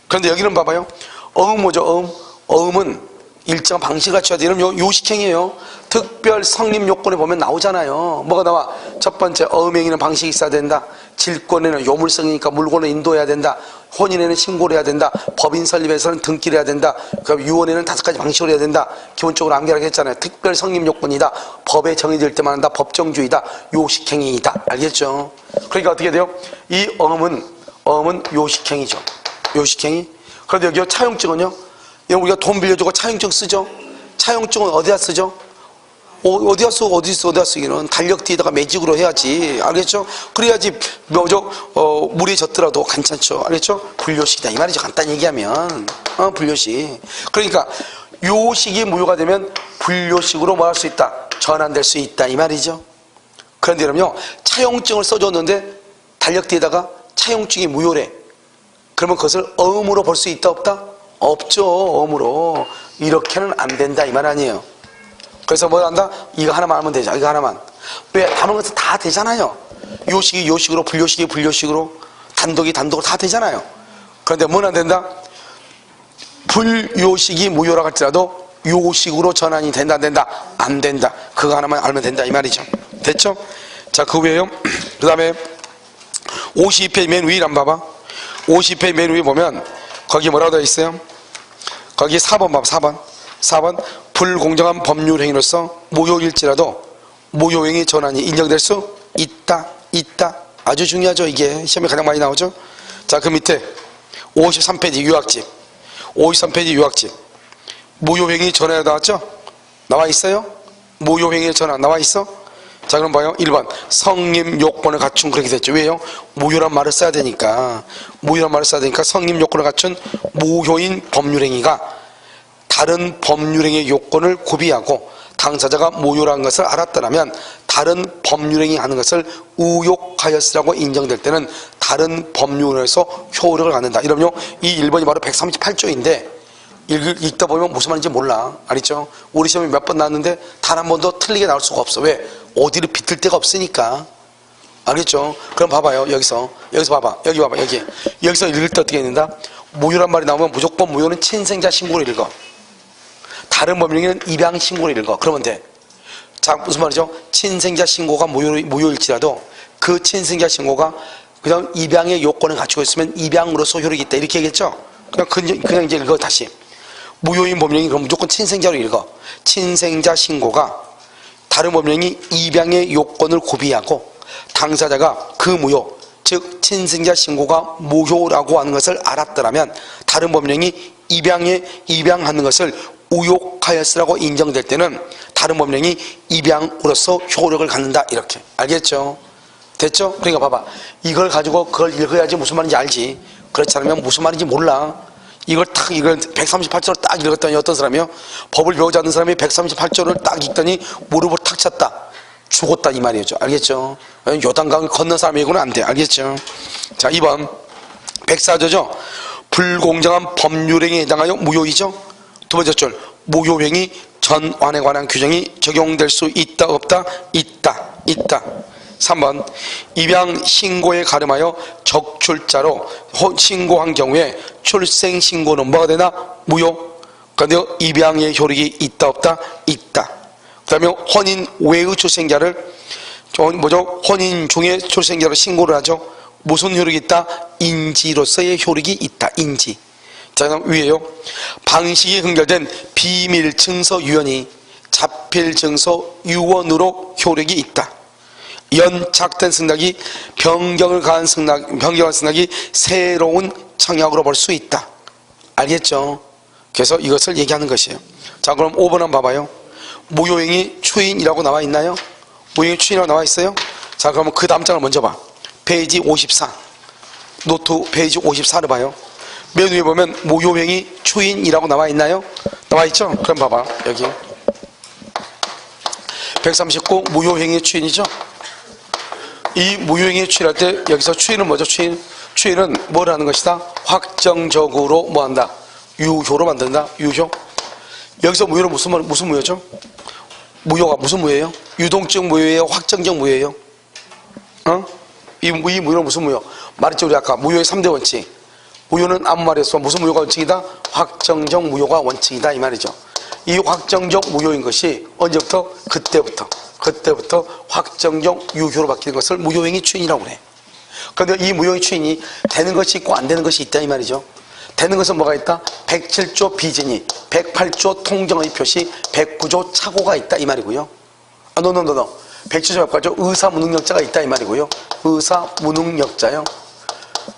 그런데 여기는 봐봐요. 어음 뭐죠? 어음은 일정한 방식을 갖춰야 돼. 이러면 요식행위예요. 특별 성립 요건에 보면 나오잖아요. 뭐가 나와? 첫 번째, 어음행위는 방식이 있어야 된다. 질권에는 요물성이니까 물건을 인도해야 된다. 혼인에는 신고를 해야 된다. 법인 설립에서는 등기를 해야 된다. 그럼 유언에는 5가지 방식으로 해야 된다. 기본적으로 암기하라고 했잖아요. 특별 성립 요건이다. 법에 정의될 때만 한다. 법정주의다. 요식행위이다. 알겠죠? 그러니까 어떻게 돼요? 이 어음은 요식행위죠. 요식행위. 그런데 여기요, 차용증은요? 우리가 돈 빌려주고 차용증 쓰죠? 차용증은 어디다 쓰죠? 어디다 쓰기는 달력 뒤에다가 매직으로 해야지. 알겠죠? 그래야지 물에 젖더라도 괜찮죠. 알겠죠? 불요식이다 이 말이죠. 간단히 얘기하면 불요식. 그러니까 요식이 무효가 되면 불요식으로 뭐 할 수 있다? 전환될 수 있다 이 말이죠. 그런데 여러분요, 차용증을 써줬는데 달력 뒤에다가 차용증이 무효래. 그러면 그것을 어음으로 볼 수 있다 없다? 없죠. 어음으로. 이렇게는 안 된다 이 말 아니에요. 그래서 뭘 한다? 이거 하나만 하면 되죠. 이거 하나만. 왜? 다른 것은 다 되잖아요. 요식이 요식으로, 불요식이 불요식으로, 단독이 단독으로 다 되잖아요. 그런데 뭐는 안 된다? 불요식이 무효라고 할지라도 요식으로 전환이 된다 안 된다? 안 된다. 그거 하나만 알면 된다 이 말이죠. 됐죠? 자, 그 외에요. 그 다음에 52페이지 맨 위를 한번 봐봐. 50페이지 맨 위에 보면 거기 뭐라고 되어 있어요? 거기 4번 봐봐. 4번 불공정한 법률 행위로서 무효일지라도 무효행위 전환이 인정될 수 있다. 아주 중요하죠. 이게 시험에 가장 많이 나오죠. 자, 그 밑에 53페이지 유학집. 53페이지 유학집. 무효행위 전환이 나왔죠? 나와 있어요? 무효행위 전환 나와 있어? 자, 그럼 봐요. 1번 성립 요건을 갖춘. 그렇게 됐죠. 왜요? 무효란 말을 써야 되니까. 무효란 말을 써야 되니까 성립 요건을 갖춘 무효인 법률행위가 다른 법률행위 요건을 구비하고 당사자가 무효라는 것을 알았더라면 다른 법률행위 하는 것을 의욕하였으라고 인정될 때는 다른 법률에서 효력을 갖는다. 이러면요, 이 1번이 바로 138조인데 읽다 보면 무슨 말인지 몰라. 알겠죠? 우리 시험이 몇 번 나왔는데 단 한 번도 틀리게 나올 수가 없어. 왜? 어디를 비틀 데가 없으니까. 알겠죠? 그럼 봐봐요. 여기서 봐봐. 여기서 읽을 때 어떻게 읽는다? 무효란 말이 나오면 무조건 무효는 친생자 신고를 읽어. 다른 법률행위는 입양 신고를 읽어. 그러면 돼. 자, 무슨 말이죠? 친생자 신고가 무효일지라도 그 친생자 신고가 그냥 입양의 요건을 갖추고 있으면 입양으로서 효력이 있다. 이렇게 얘기했죠? 그냥 이제 읽어, 다시. 무효인 법률행위 그럼 무조건 친생자로 읽어. 친생자 신고가 다른 법률행위 입양의 요건을 구비하고 당사자가 그 무효, 즉 친생자 신고가 무효라고 하는 것을 알았더라면 다른 법률행위 입양하는 것을 의욕하였으라고 인정될 때는 다른 법령이 입양으로서 효력을 갖는다. 이렇게. 알겠죠? 됐죠? 그러니까 봐봐. 이걸 가지고 그걸 읽어야지 무슨 말인지 알지. 그렇지 않으면 무슨 말인지 몰라. 이걸 138조를 딱 읽었더니 어떤 사람이요? 법을 배우지 않는 사람이 138조를 딱 읽더니 무릎을 탁 쳤다. 죽었다 이 말이죠. 알겠죠? 요단강을 건넌 사람이고는 안 돼. 알겠죠? 자, 2번 104조죠. 불공정한 법률행위에 해당하여 무효이죠. 두 번째 줄, 무효행위 전환에 관한 규정이 적용될 수 있다 없다? 있다. 3번, 입양 신고에 가름하여 적출자로 신고한 경우에 출생 신고는 뭐가 되나? 무효. 그런데 입양의 효력이 있다 없다? 있다. 그 다음에 혼인 외의 출생자를 혼인 중에 출생자로 신고를 하죠. 무슨 효력이 있다? 인지로서의 효력이 있다. 인지. 자, 그럼 위에요. 방식이 흥결된 비밀 증서 유언이 자필 증서 유언으로 효력이 있다. 연착된 승낙이 변경을 가한 승낙이 새로운 청약으로 볼 수 있다. 알겠죠? 그래서 이것을 얘기하는 것이에요. 자, 그럼 5번 한번 봐봐요. 무효행위 추인이라고 나와 있나요? 무효행위 추인이라고 나와 있어요? 자, 그러면 그 다음 장을 먼저 봐. 페이지 54. 노트 페이지 54를 봐요. 맨 위에 보면 무효행위 추인이라고 나와 있나요? 나와 있죠? 그럼 봐봐. 여기 139 무효행위 추인이죠? 이 무효행위 추인할 때 여기서 추인은 뭐죠? 추인은 뭘 하는 것이다? 확정적으로 뭐 한다? 유효로 만든다. 유효. 여기서 무효는 무슨 무효죠? 무효가 무슨 무효예요? 유동적 무효예요? 확정적 무효예요? 이 무효는 무슨 무효? 말했죠, 우리 아까 무효의 3대 원칙. 무효는 아무 말에서 무슨 무효가 원칙이다? 확정적 무효가 원칙이다, 이 말이죠. 이 확정적 무효인 것이 언제부터? 그때부터 확정적 유효로 바뀌는 것을 무효행위 추인이라고 그래. 그런데 이 무효행위 추인이 되는 것이 있고 안 되는 것이 있다, 이 말이죠. 되는 것은 뭐가 있다? 107조 비진이, 108조 통정의 표시, 109조 착오가 있다, 이 말이고요. 107조 108조 의사무능력자가 있다, 이 말이고요. 의사무능력자요.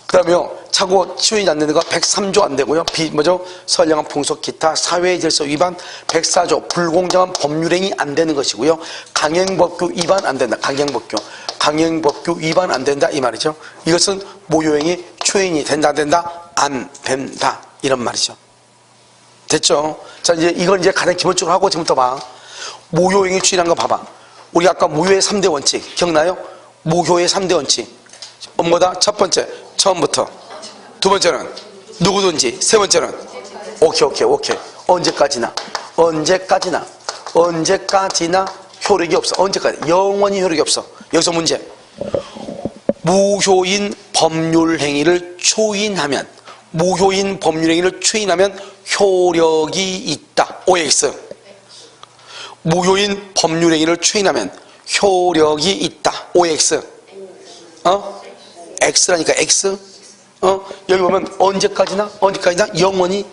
그 다음에요, 착오 추인이 안 되는 거 103조 안 되고요. 선량한 풍속 기타 사회의 질서 위반 104조 불공정한 법률행위 안 되는 것이고요. 강행법규 위반 안 된다. 강행법규 위반 안 된다, 이 말이죠. 이것은 무효행위 추인이 된다 안 된다? 안 된다, 이런 말이죠. 됐죠? 자, 이건 이제 가장 기본적으로 하고 지금부터 봐. 무효행위 추인한 거 봐봐. 우리 아까 무효의 3대 원칙 기억나요? 무효의 3대 원칙 뭐다? 첫 번째, 처음부터. 두 번째는 누구든지. 세 번째는 오케이. 언제까지나 효력이 없어. 언제까지? 영원히 효력이 없어. 여기서 문제. 무효인 법률행위를 추인하면 효력이 있다. OX. 무효인 법률행위를 추인하면 효력이 있다. OX. X라니까 X. 여기 보면 언제까지나 영원히.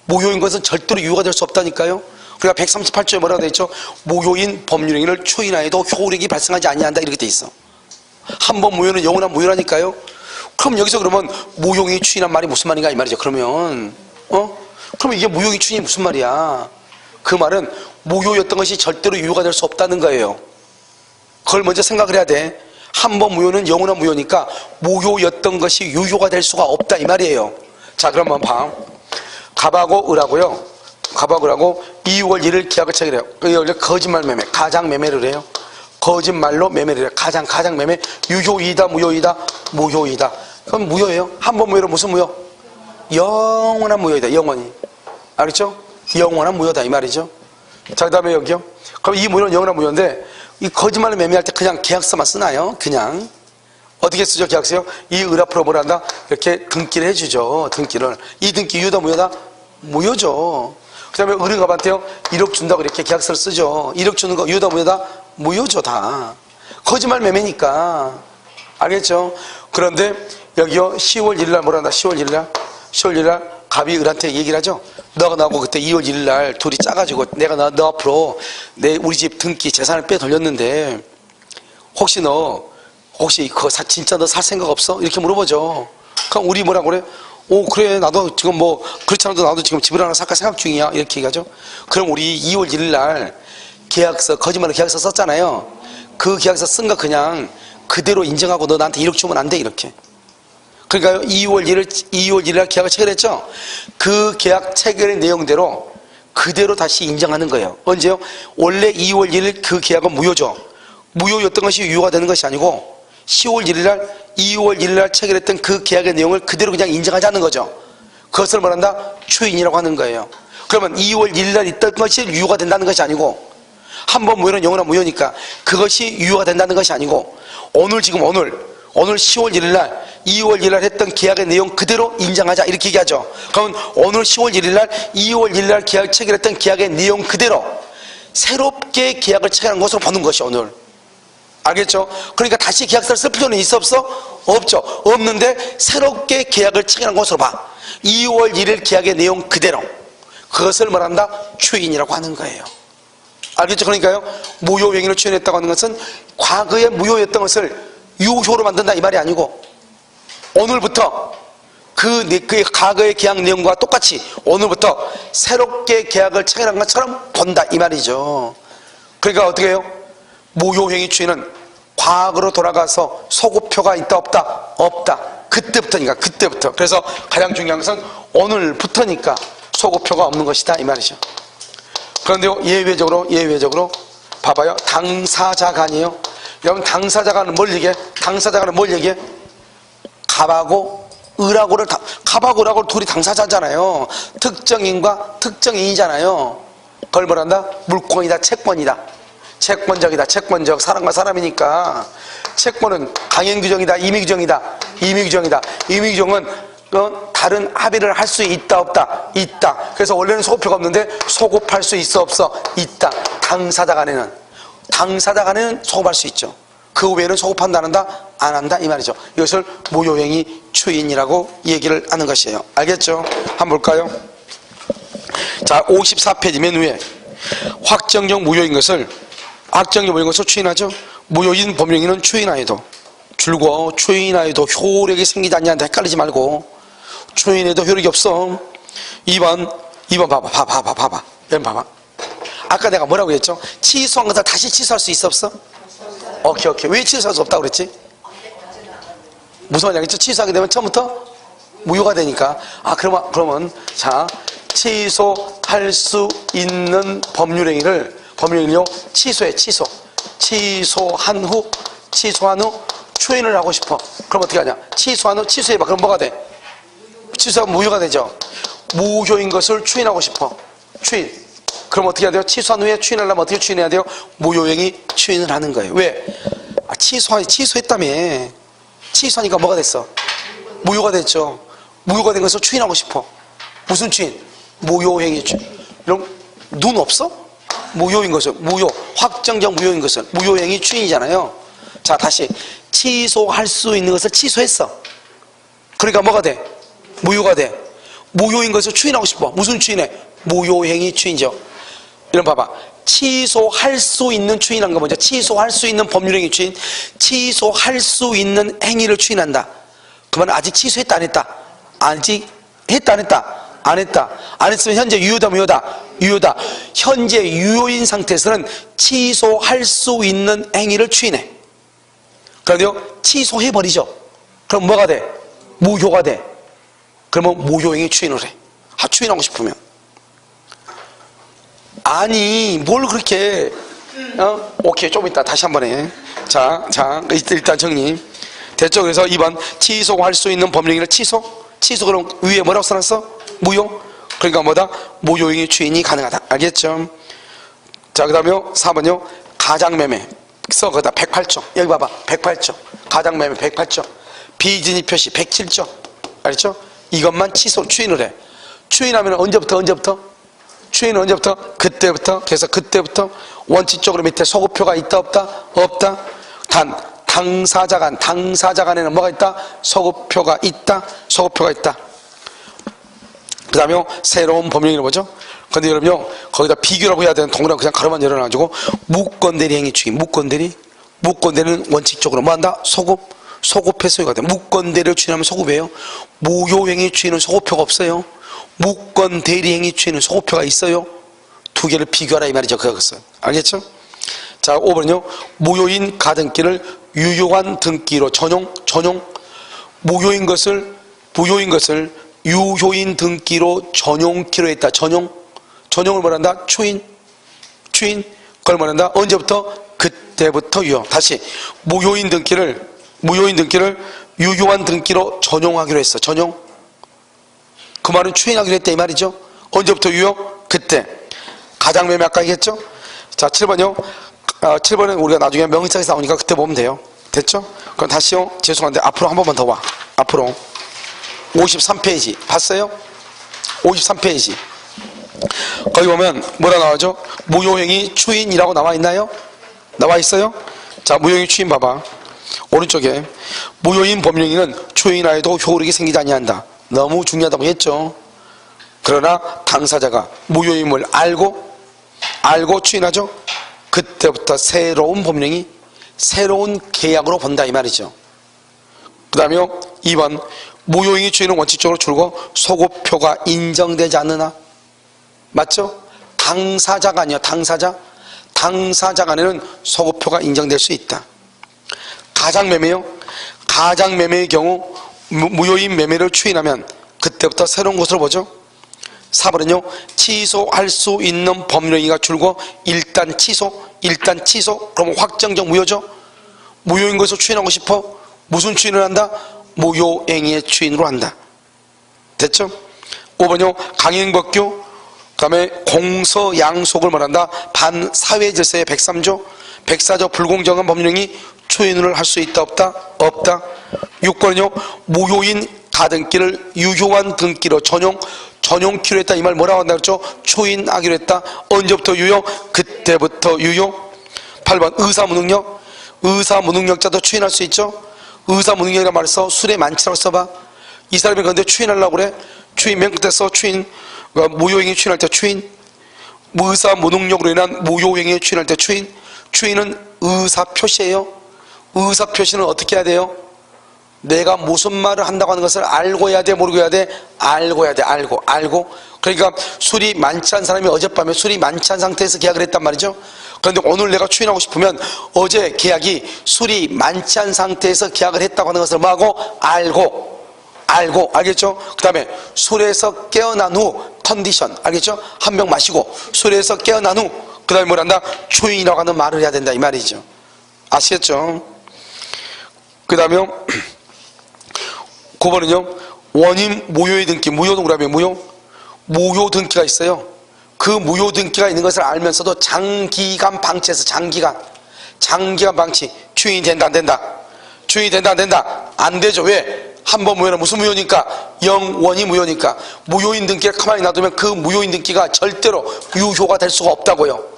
무효인 것은 절대로 유효가 될 수 없다니까요. 그러니까 138조에 뭐라고 되어 있죠? 무효인 법률행위를 추인하여도 효력이 발생하지 아니한다, 이렇게 돼 있어. 한 번 무효는 영원한 무효라니까요. 그럼 여기서 그러면 무효행위 추인한 말이 무슨 말인가, 이 말이죠. 그러면 이게 무효행위 추인이 무슨 말이야? 그 말은 무효였던 것이 절대로 유효가 될 수 없다는 거예요. 그걸 먼저 생각을 해야 돼. 한 번 무효는 영원한 무효니까 무효였던 것이 유효가 될 수가 없다, 이 말이에요. 자, 그럼 한번 봐. 갑하고 을하고 2월 1일 계약을 체결해요. 원래 거짓말 매매, 가장 매매를 해요. 거짓말로 매매를 해요. 가장 매매. 유효이다, 무효이다. 그럼 무효예요. 한 번 무효는 무슨 무효? 영원한 무효이다, 영원히. 알겠죠? 영원한 무효다, 이 말이죠. 자, 그 다음에 여기요. 그럼 이 무효는 영원한 무효인데, 이 거짓말을 매매할 때 그냥 계약서만 쓰나요? 그냥. 어떻게 쓰죠, 계약서요? 이 을 앞으로 뭘 한다? 이렇게 등기를 해주죠, 등기를. 이 등기 유효다, 무효다? 무효죠. 그 다음에 을은 갑한테요, 1억 준다고 이렇게 계약서를 쓰죠. 1억 주는 거 유효다, 무효다? 무효죠, 다. 거짓말 매매니까. 알겠죠? 그런데 여기요, 10월 1일 날 뭘 한다? 10월 1일 날 갑이 을한테 얘기를 하죠. 너가 나하고 그때 2월 1일 날 둘이 짜가지고 내가 너 앞으로 우리 집 등기 재산을 빼 돌렸는데 혹시 그거 진짜 너 살 생각 없어? 이렇게 물어보죠. 그럼 우리 뭐라고 그래? 그래, 나도 지금 그렇지 않아도 나도 지금 집을 하나 살까 생각 중이야, 이렇게 얘기하죠. 그럼 우리 2월 1일 날 거짓말로 계약서 썼잖아요. 그 계약서 쓴 거 그냥 그대로 인정하고 너 나한테 1억 주면 안 돼, 이렇게. 그러니까 2월 1일 날 계약을 체결했죠. 그 계약 체결의 내용대로 그대로 다시 인정하는 거예요. 언제요? 원래 2월 1일 그 계약은 무효죠. 무효였던 것이 유효가 되는 것이 아니고 10월 1일 날 2월 1일 날 체결했던 그 계약의 내용을 그대로 그냥 인정하지 않는 거죠. 그것을 말한다? 추인이라고 하는 거예요. 그러면 2월 1일 날 있던 것이 유효가 된다는 것이 아니고, 한번 무효는 영원한 무효니까 그것이 유효가 된다는 것이 아니고, 오늘 10월 1일 날 2월 1일 날 했던 계약의 내용 그대로 인정하자 이렇게 얘기하죠. 그러면 오늘 10월 1일 날 2월 1일 날 계약 체결했던 계약의 내용 그대로 새롭게 계약을 체결한 것으로 보는 것이 오늘. 알겠죠? 그러니까 다시 계약서를 쓸 필요는 있어 없어? 없죠. 없는데 새롭게 계약을 체결한 것으로 봐. 2월 1일 계약의 내용 그대로. 그것을 말한다? 추인이라고 하는 거예요. 알겠죠? 그러니까요, 무효행위를 추인했다고 하는 것은 과거에 무효였던 것을 유효로 만든다 이 말이 아니고, 오늘부터 그 과거의 계약 내용과 똑같이 오늘부터 새롭게 계약을 체결한 것처럼 본다 이 말이죠. 그러니까 어떻게 해요? 무효행위 추인은 과거로 돌아가서 소급표가 있다 없다? 없다. 그때부터니까, 그때부터. 그래서 가장 중요한 것은 오늘부터니까 소급표가 없는 것이다 이 말이죠. 그런데요, 예외적으로 봐봐요. 당사자간이에요. 여러분, 당사자간은 뭘 얘기해? 당사자간은 뭘 얘기해? 갑하고 갑하고 을하고 둘이 당사자잖아요. 특정인과 특정인이잖아요. 그걸 뭐란다? 물권이다, 채권이다. 채권적이다, 채권적. 사람과 사람이니까. 채권은 강행규정이다, 임의규정이다. 임의규정이다. 임의규정은 다른 합의를 할 수 있다 없다? 있다. 그래서 원래는 소급표가 없는데 소급할 수 있어 없어? 있다. 당사자 간에는 소급할 수 있죠. 그 외에는 소급한다 안 한다? 안 한다 이 말이죠. 이것을 무효행위 추인이라고 얘기를 하는 것이에요. 알겠죠? 한번 볼까요? 자, 54페이지 맨 위에 확정적 무효인 것을 추인하죠. 무효인 법령인은 추인하여도 줄고 추인하여도 효력이 생기지 않냐는데 헷갈리지 말고, 추인해도 효력이 없어. 2번 봐봐. 여기 봐봐. 아까 내가 뭐라고 했죠? 취소한 것을 다시 취소할 수 있어 없어? 오케이. 왜 취소할 수 없다고 그랬지? 무슨 말이야? 취소하게 되면 처음부터 무효가 되니까. 그러면 자, 취소할 수 있는 법률행위를요 취소한 후 추인을 하고 싶어. 그럼 어떻게 하냐? 취소한 후 취소해봐. 그럼 뭐가 돼? 취소하면 무효가 되죠. 무효인 것을 추인하고 싶어. 추인. 그럼 어떻게 해야 돼요? 취소한 후에 추인하려면 어떻게 추인해야 돼요? 무효행위 추인을 하는 거예요. 왜? 취소했다며. 취소하니까 뭐가 됐어? 무효가 됐죠. 무효가 된 것을 추인하고 싶어. 무슨 추인? 무효행위 추인. 그럼 눈 없어? 무효인 것을, 확정적 무효인 것을 무효행위 추인이잖아요. 자, 다시 취소할 수 있는 것을 취소했어. 그러니까 뭐가 돼? 무효가 돼. 무효인 것을 추인하고 싶어. 무슨 추인해? 무효행위 추인이죠. 이런 봐봐. 취소할 수 있는 추인한 거 먼저. 취소할 수 있는 법률행위 추인. 취소할 수 있는 행위를 추인한다. 그러면 아직 취소했다 안 했다? 아직 했다 안 했다? 안 했다. 안 했으면 현재 유효다 무효다? 유효다. 현재 유효인 상태에서는 취소할 수 있는 행위를 추인해. 그런데요, 취소해버리죠. 그럼 뭐가 돼? 무효가 돼. 그러면 무효행위 추인을 해. 추인하고 싶으면. 아니, 뭘 그렇게, 오케이, 좀 이따 다시 한 번 해. 자, 일단 정리. 됐죠? 그래서 2번, 취소할 수 있는 법령행위를 취소 그럼 위에 뭐라고 써놨어? 무효? 그러니까 뭐다? 무효행위 추인이 가능하다. 알겠죠? 자, 그 다음에 4번요. 가장매매. 거기다 108조. 여기 봐봐. 108조. 가장매매 108조. 비진입 표시 107조. 알겠죠? 이것만 추인을 해. 추인하면 언제부터? 추인은 언제부터? 그때부터. 그래서 그때부터 원칙적으로 밑에 소급표가 있다 없다? 없다. 당사자간에는 뭐가 있다? 소급표가 있다. 그 다음에 새로운 법령이 뭐죠? 근데 여러분요, 거기다 비교라고 해야 되는 동그란 그냥 가로만 열어놔가지고 무권대리 행위 추인. 무권대리는 원칙적으로 뭐 한다? 소급의 소유가 돼. 무권대리를 추인하면 소급이에요. 무효행위 추인은 소급표가 없어요. 무권대리 행위 추인은 소급표가 있어요. 두 개를 비교하라 이 말이죠. 그거였어요. 알겠죠? 자, 5번은요. 무효인 가등기를 유효한 등기로 전용. 무효인 것을 유효인 등기로 전용키로 했다. 전용을 말한다? 추인. 그걸 말한다? 언제부터? 그때부터 유효. 다시 무효인 등기를 무효인 등기를 유효한 등기로 전용하기로 했어. 전용. 그 말은 추인하기로 했다 이 말이죠. 언제부터 유효? 그때. 가장매매 아까 얘기했죠? 자, 7번요. 7번은 우리가 나중에 명의상에서 나오니까 그때 보면 돼요. 됐죠? 그럼 다시요. 죄송한데 앞으로 한 번만 더 와. 앞으로. 53페이지. 봤어요? 53페이지. 거기 보면 뭐라 나와죠? 무효행위 추인이라고 나와 있나요? 나와 있어요? 자, 무효행위 추인 봐봐. 오른쪽에 무효인 법령행위는 추인하여도 효력이 생기지 아니한다. 너무 중요하다고 했죠. 그러나 당사자가 무효임을 알고 추인하죠. 그때부터 새로운 법령이 새로운 계약으로 본다 이 말이죠. 그 다음에 2번 무효행위 추인은 원칙적으로 줄고 소급표가 인정되지 않느나. 맞죠? 당사자가 아니요. 당사자 간에는 소급표가 인정될 수 있다. 가장매매요. 가장매매의 경우 무효인 매매를 추인하면 그때부터 새로운 것으로 보죠. 4번은요. 취소할 수 있는 법령행위가 줄고 일단 취소. 그러면 확정적 무효죠. 무효인 것을 추인하고 싶어. 무슨 추인을 한다? 무효행위의 추인으로 한다. 됐죠? 5번요. 강행법규 그 다음에 공서양속을 말한다. 반사회질서의 103조 104조 불공정한 법령이 추인을 할 수 있다 없다? 없다. 6번은요. 무효인 가등기를 유효한 등기로 전용키로 했다 이 말 뭐라고 한다 그랬죠? 추인하기로 했다. 언제부터 유효? 그때부터 유효. 8번 의사무능력. 의사무능력자도 추인할 수 있죠. 의사무능력이라는 말을 써. 술에 많지라고 써봐. 이 사람이 그런데 추인하려고 그래. 추인 맨 끝에 써. 추인. 무효행위 추인할 때 추인. 의사무능력으로 인한 무효행위 추인할 때 추인. 추인은 의사표시예요. 의사표시는 어떻게 해야 돼요? 내가 무슨 말을 한다고 하는 것을 알고 해야 돼, 모르고 해야 돼? 알고 해야 돼. 알고. 그러니까 술이 많지 않은 사람이 어젯밤에 술이 많지 않은 상태에서 계약을 했단 말이죠. 그런데 오늘 내가 추인하고 싶으면 어제 계약이 술이 많지 않은 상태에서 계약을 했다고 하는 것을 뭐하고? 알고. 알겠죠? 그 다음에 술에서 깨어난 후 컨디션. 알겠죠? 한 병 마시고 술에서 깨어난 후 그 다음에 뭘 한다? 추인이라고 하는 말을 해야 된다 이 말이죠. 아시겠죠? 그 다음에 9번은요. 원인 무효의 등기. 무효는 뭐라며? 무효 등기가 있어요. 그 무효 등기가 있는 것을 알면서도 장기간 방치해서 장기간 방치. 추인이 된다 안 된다? 추인이 된다 안 된다? 안 되죠. 왜? 한 번 무효는 무슨 무효니까? 영원히 무효니까. 무효인 등기를 가만히 놔두면 그 무효인 등기가 절대로 유효가 될 수가 없다고요.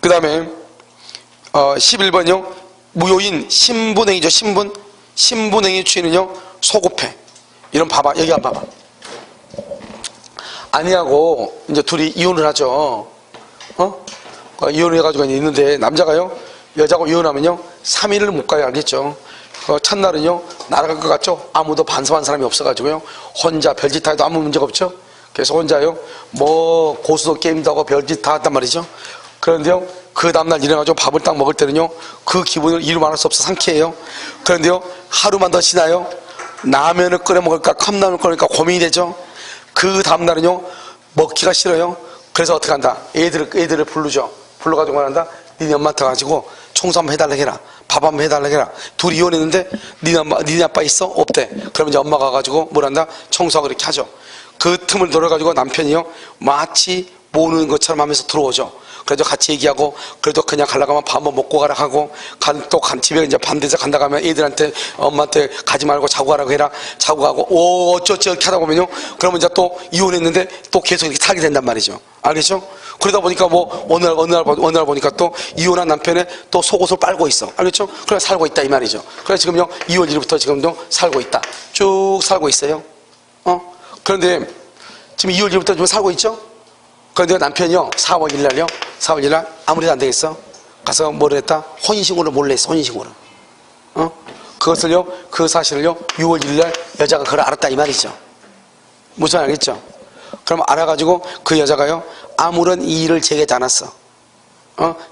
그 다음에 11번요. 무효인 신분행위죠. 신분행위 추인은요. 소급해. 이런 봐봐. 여기 한번 봐봐. 아내하고 이제 둘이 이혼을 하죠. 이혼을 해가지고 있는데 남자가요. 여자하고 이혼하면요. 3일을 못 가요. 알겠죠? 첫날은요. 날아갈 것 같죠? 아무도 반성한 사람이 없어가지고요. 혼자 별짓 다 해도 아무 문제가 없죠? 그래서 혼자요. 뭐 고수도 게임도 하고 별짓 다 했단 말이죠. 그런데요. 그 다음날 일어나가지고 밥을 딱 먹을 때는요. 그 기분을 이루 말할 수 없어 상쾌해요. 그런데요. 하루만 더 지나요. 라면을 끓여 먹을까 컵라면을 끓일까 고민이 되죠. 그 다음날은요. 먹기가 싫어요. 그래서 어떻게 한다? 애들을 부르죠. 불러가지고 한다. 니네 엄마한테 가지고 청소 한번 해달라고 해라. 밥 한번 해달라고 해라. 둘이 이혼했는데 니네 아빠 있어? 없대. 그러면 이제 엄마가 가지고 뭘 한다? 청소하고 이렇게 하죠. 그 틈을 노려가지고 남편이요. 마치 모르는 것처럼 하면서 들어오죠. 그래도 같이 얘기하고, 그래도 그냥 가려고 하면 밥 한번 먹고 가라 하고, 또 집에 이제 반대에서 간다 가면 애들한테, 엄마한테 가지 말고 자고 가라고 해라. 자고 가고, 어쩌지 이렇게 하다 보면요. 그러면 이제 또 이혼했는데 또 계속 이렇게 살게 된단 말이죠. 알겠죠? 그러다 보니까 뭐, 어느 날 보니까 또 이혼한 남편의 또 속옷을 빨고 있어. 알겠죠? 그래 살고 있다 이 말이죠. 그래서 지금요, 2월 1일부터 지금도 살고 있다. 쭉 살고 있어요. 그런데 지금 2월 1일부터 좀 살고 있죠? 그런데 남편이요, 4월 1일날 아무래도 안 되겠어. 가서 뭐를 했다? 혼인신고를 몰래 했어, 혼인신고를. 그것을요, 그 사실을요, 6월 1일날 여자가 그걸 알았다, 이 말이죠. 무슨 알겠죠? 그럼 알아가지고 그 여자가요, 아무런 이의를 제기하지 않았어.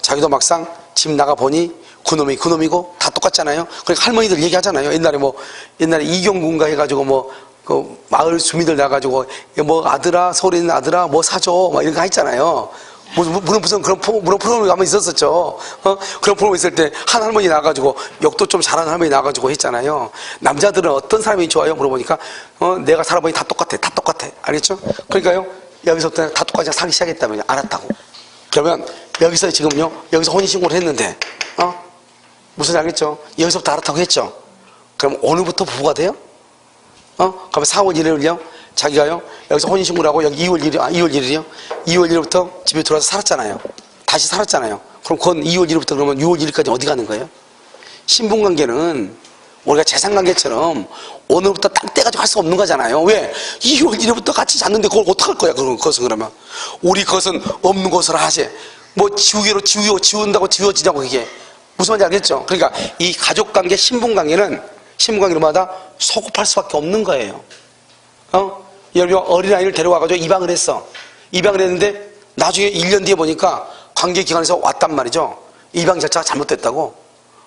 자기도 막상 집 나가보니 그놈이 그놈이고 다 똑같잖아요. 그러니까 할머니들 얘기하잖아요. 옛날에 이경군가 해가지고 그 마을 주민들 나가지고 뭐 아들아 서울에 있는 아들아 뭐 사줘 막 이런 거 했잖아요. 무슨 그런 프로그램이 한번 있었었죠. 그런 프로그램 있을 때 한 할머니 나와가지고 욕도 좀 잘하는 할머니 나와가지고 했잖아요. 남자들은 어떤 사람이 좋아요? 물어보니까 내가 살아보니 다 똑같아. 다 똑같아. 알겠죠? 그러니까요. 여기서부터 다 똑같이 살기 시작했다면요. 알았다고. 그러면 여기서 지금요. 여기서 혼인신고를 했는데 무슨 알겠죠? 여기서부터 알았다고 했죠. 그럼 오늘부터 부부가 돼요? 그럼 4월 1일을요? 자기가요, 여기서 혼인신고를 하고, 여기 2월 1일이요? 2월 1일부터 집에 들어와서 살았잖아요. 다시 살았잖아요. 그럼 그건 2월 1일부터 그러면 6월 1일까지 어디 가는 거예요? 신분관계는 우리가 재산관계처럼 오늘부터 딱 떼가지고 할 수 없는 거잖아요. 왜? 2월 1일부터 같이 잤는데 그걸 어떡할 거야, 그것은 그러면. 우리 것은 없는 것으로 하지. 뭐 지운다고 지워지냐고 그게. 무슨 말인지 알겠죠? 그러니까 이 가족관계, 신분관계마다 소급할 수밖에 없는 거예요. 예를 들어 어린아이를 데려와가지고 입양을 했어. 입양을 했는데 나중에 1년 뒤에 보니까 관계기관에서 왔단 말이죠. 입양 절차가 잘못됐다고.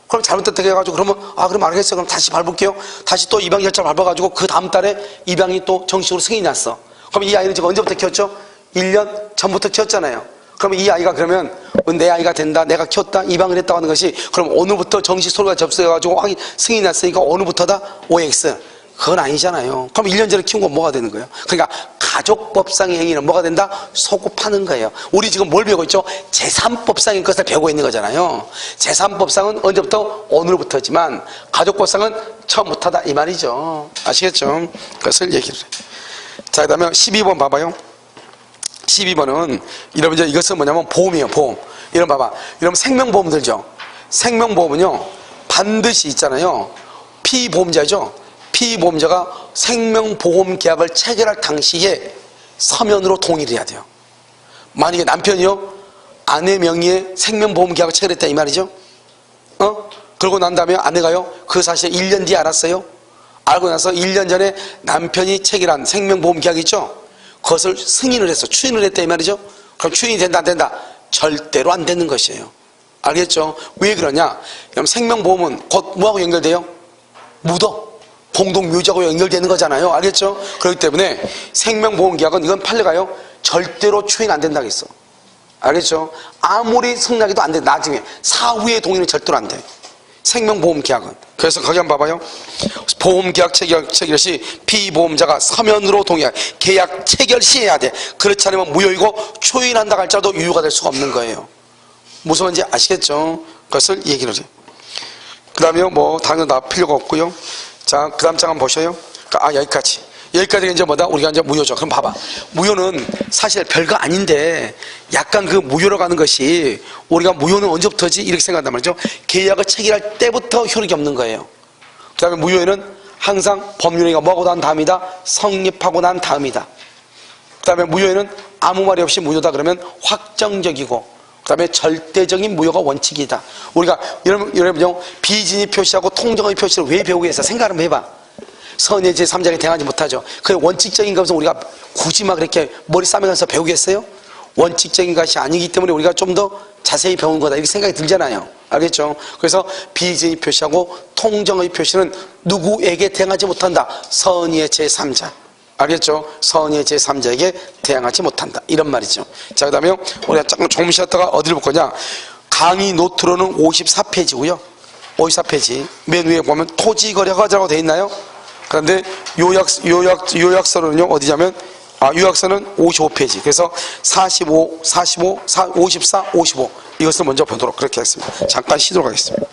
그럼 잘못됐다고 해가지고 그럼 알겠어. 그럼 다시 밟을게요. 다시 또 입양 절차를 밟아가지고 그 다음 달에 입양이 또 정식으로 승인이 났어. 그럼 이 아이는 지금 언제부터 키웠죠? 1년 전부터 키웠잖아요. 그러면 이 아이가 그러면 내 아이가 된다, 내가 키웠다, 입양을 했다고 하는 것이 그럼 오늘부터 정식 서류가 접수해가지고 승인이 났으니까 오늘부터다 OX. 그건 아니잖아요. 그럼 1년 전에 키운 건 뭐가 되는 거예요? 그러니까 가족법상의 행위는 뭐가 된다? 소급하는 거예요. 우리 지금 뭘 배우고 있죠? 재산법상의 것을 배우고 있는 거잖아요. 재산법상은 언제부터? 오늘부터지만 가족법상은 처음부터다 이 말이죠. 아시겠죠? 그것을 얘기를 해요. 자, 그 다음에 12번 봐봐요. 12번은 이러면 이제 이것은 뭐냐면 보험이에요. 보험. 이런 봐봐. 이러면 생명보험 들죠. 생명보험은요 반드시 있잖아요. 피보험자죠. 피보험자가 생명보험계약을 체결할 당시에 서면으로 동의를 해야 돼요. 만약에 남편이요 아내 명의의 생명보험계약을 체결했다 이 말이죠. 그러고 난 다음에 아내가요 그 사실을 1년 뒤에 알았어요. 알고 나서 1년 전에 남편이 체결한 생명보험계약 있죠. 그것을 승인을 했어. 추인을 했다 이 말이죠. 그럼 추인이 된다 안 된다? 절대로 안 되는 것이에요. 알겠죠? 왜 그러냐? 그럼 생명보험은 곧 뭐하고 연결돼요? 묻어. 공동묘지하고 연결되는 거잖아요. 알겠죠? 그렇기 때문에 생명보험계약은 이건 판례가요 절대로 추인 안 된다고 했어. 알겠죠? 아무리 승낙해도 안 돼. 나중에 사후에 동의는 절대로 안 돼. 생명보험계약은. 그래서 거기 한번 봐봐요. 보험계약 체결 시 피보험자가 서면으로 동의할 계약 체결 시 해야 돼. 그렇지 않으면 무효이고 추인한다 할지라도 유효가 될 수가 없는 거예요. 무슨 말인지 아시겠죠? 그것을 얘기를 해요. 그 다음에 뭐 다른 건 다 필요가 없고요. 자, 그 다음 장 한번 보셔요. 여기까지. 여기까지가 이제 뭐다? 우리가 이제 무효죠. 그럼 봐봐. 무효는 사실 별거 아닌데 약간 그 무효로 가는 것이 우리가 무효는 언제부터지? 이렇게 생각한단 말이죠. 계약을 체결할 때부터 효력이 없는 거예요. 그 다음에 무효에는 항상 법률행위가 뭐하고 난 다음이다? 성립하고 난 다음이다. 그 다음에 무효에는 아무 말이 없이 무효다 그러면 확정적이고 그 다음에 절대적인 무효가 원칙이다. 우리가 여러분 비진이 표시하고 통정의 표시를 왜 배우게 해서 생각 한번 해봐. 선의 제3자에게 대항하지 못하죠. 그 원칙적인 것은 우리가 굳이 막 이렇게 머리 싸매면서 배우겠어요? 원칙적인 것이 아니기 때문에 우리가 좀 더 자세히 배우는 거다 이렇게 생각이 들잖아요. 알겠죠? 그래서 비진이 표시하고 통정의 표시는 누구에게 대항하지 못한다. 선의의 제3자. 알겠죠? 선의의 제3자에게 대항하지 못한다. 이런 말이죠. 자, 그 다음에 우리가 조금 쉬었다가 어디를 볼 거냐. 강의 노트로는 54페이지고요. 54페이지. 맨 위에 보면 토지거래허가라고 되어 있나요? 그런데 요약서는요, 어디냐면, 요약서는 55페이지. 그래서 45, 54, 55. 이것을 먼저 보도록 그렇게 하겠습니다. 잠깐 쉬도록 하겠습니다.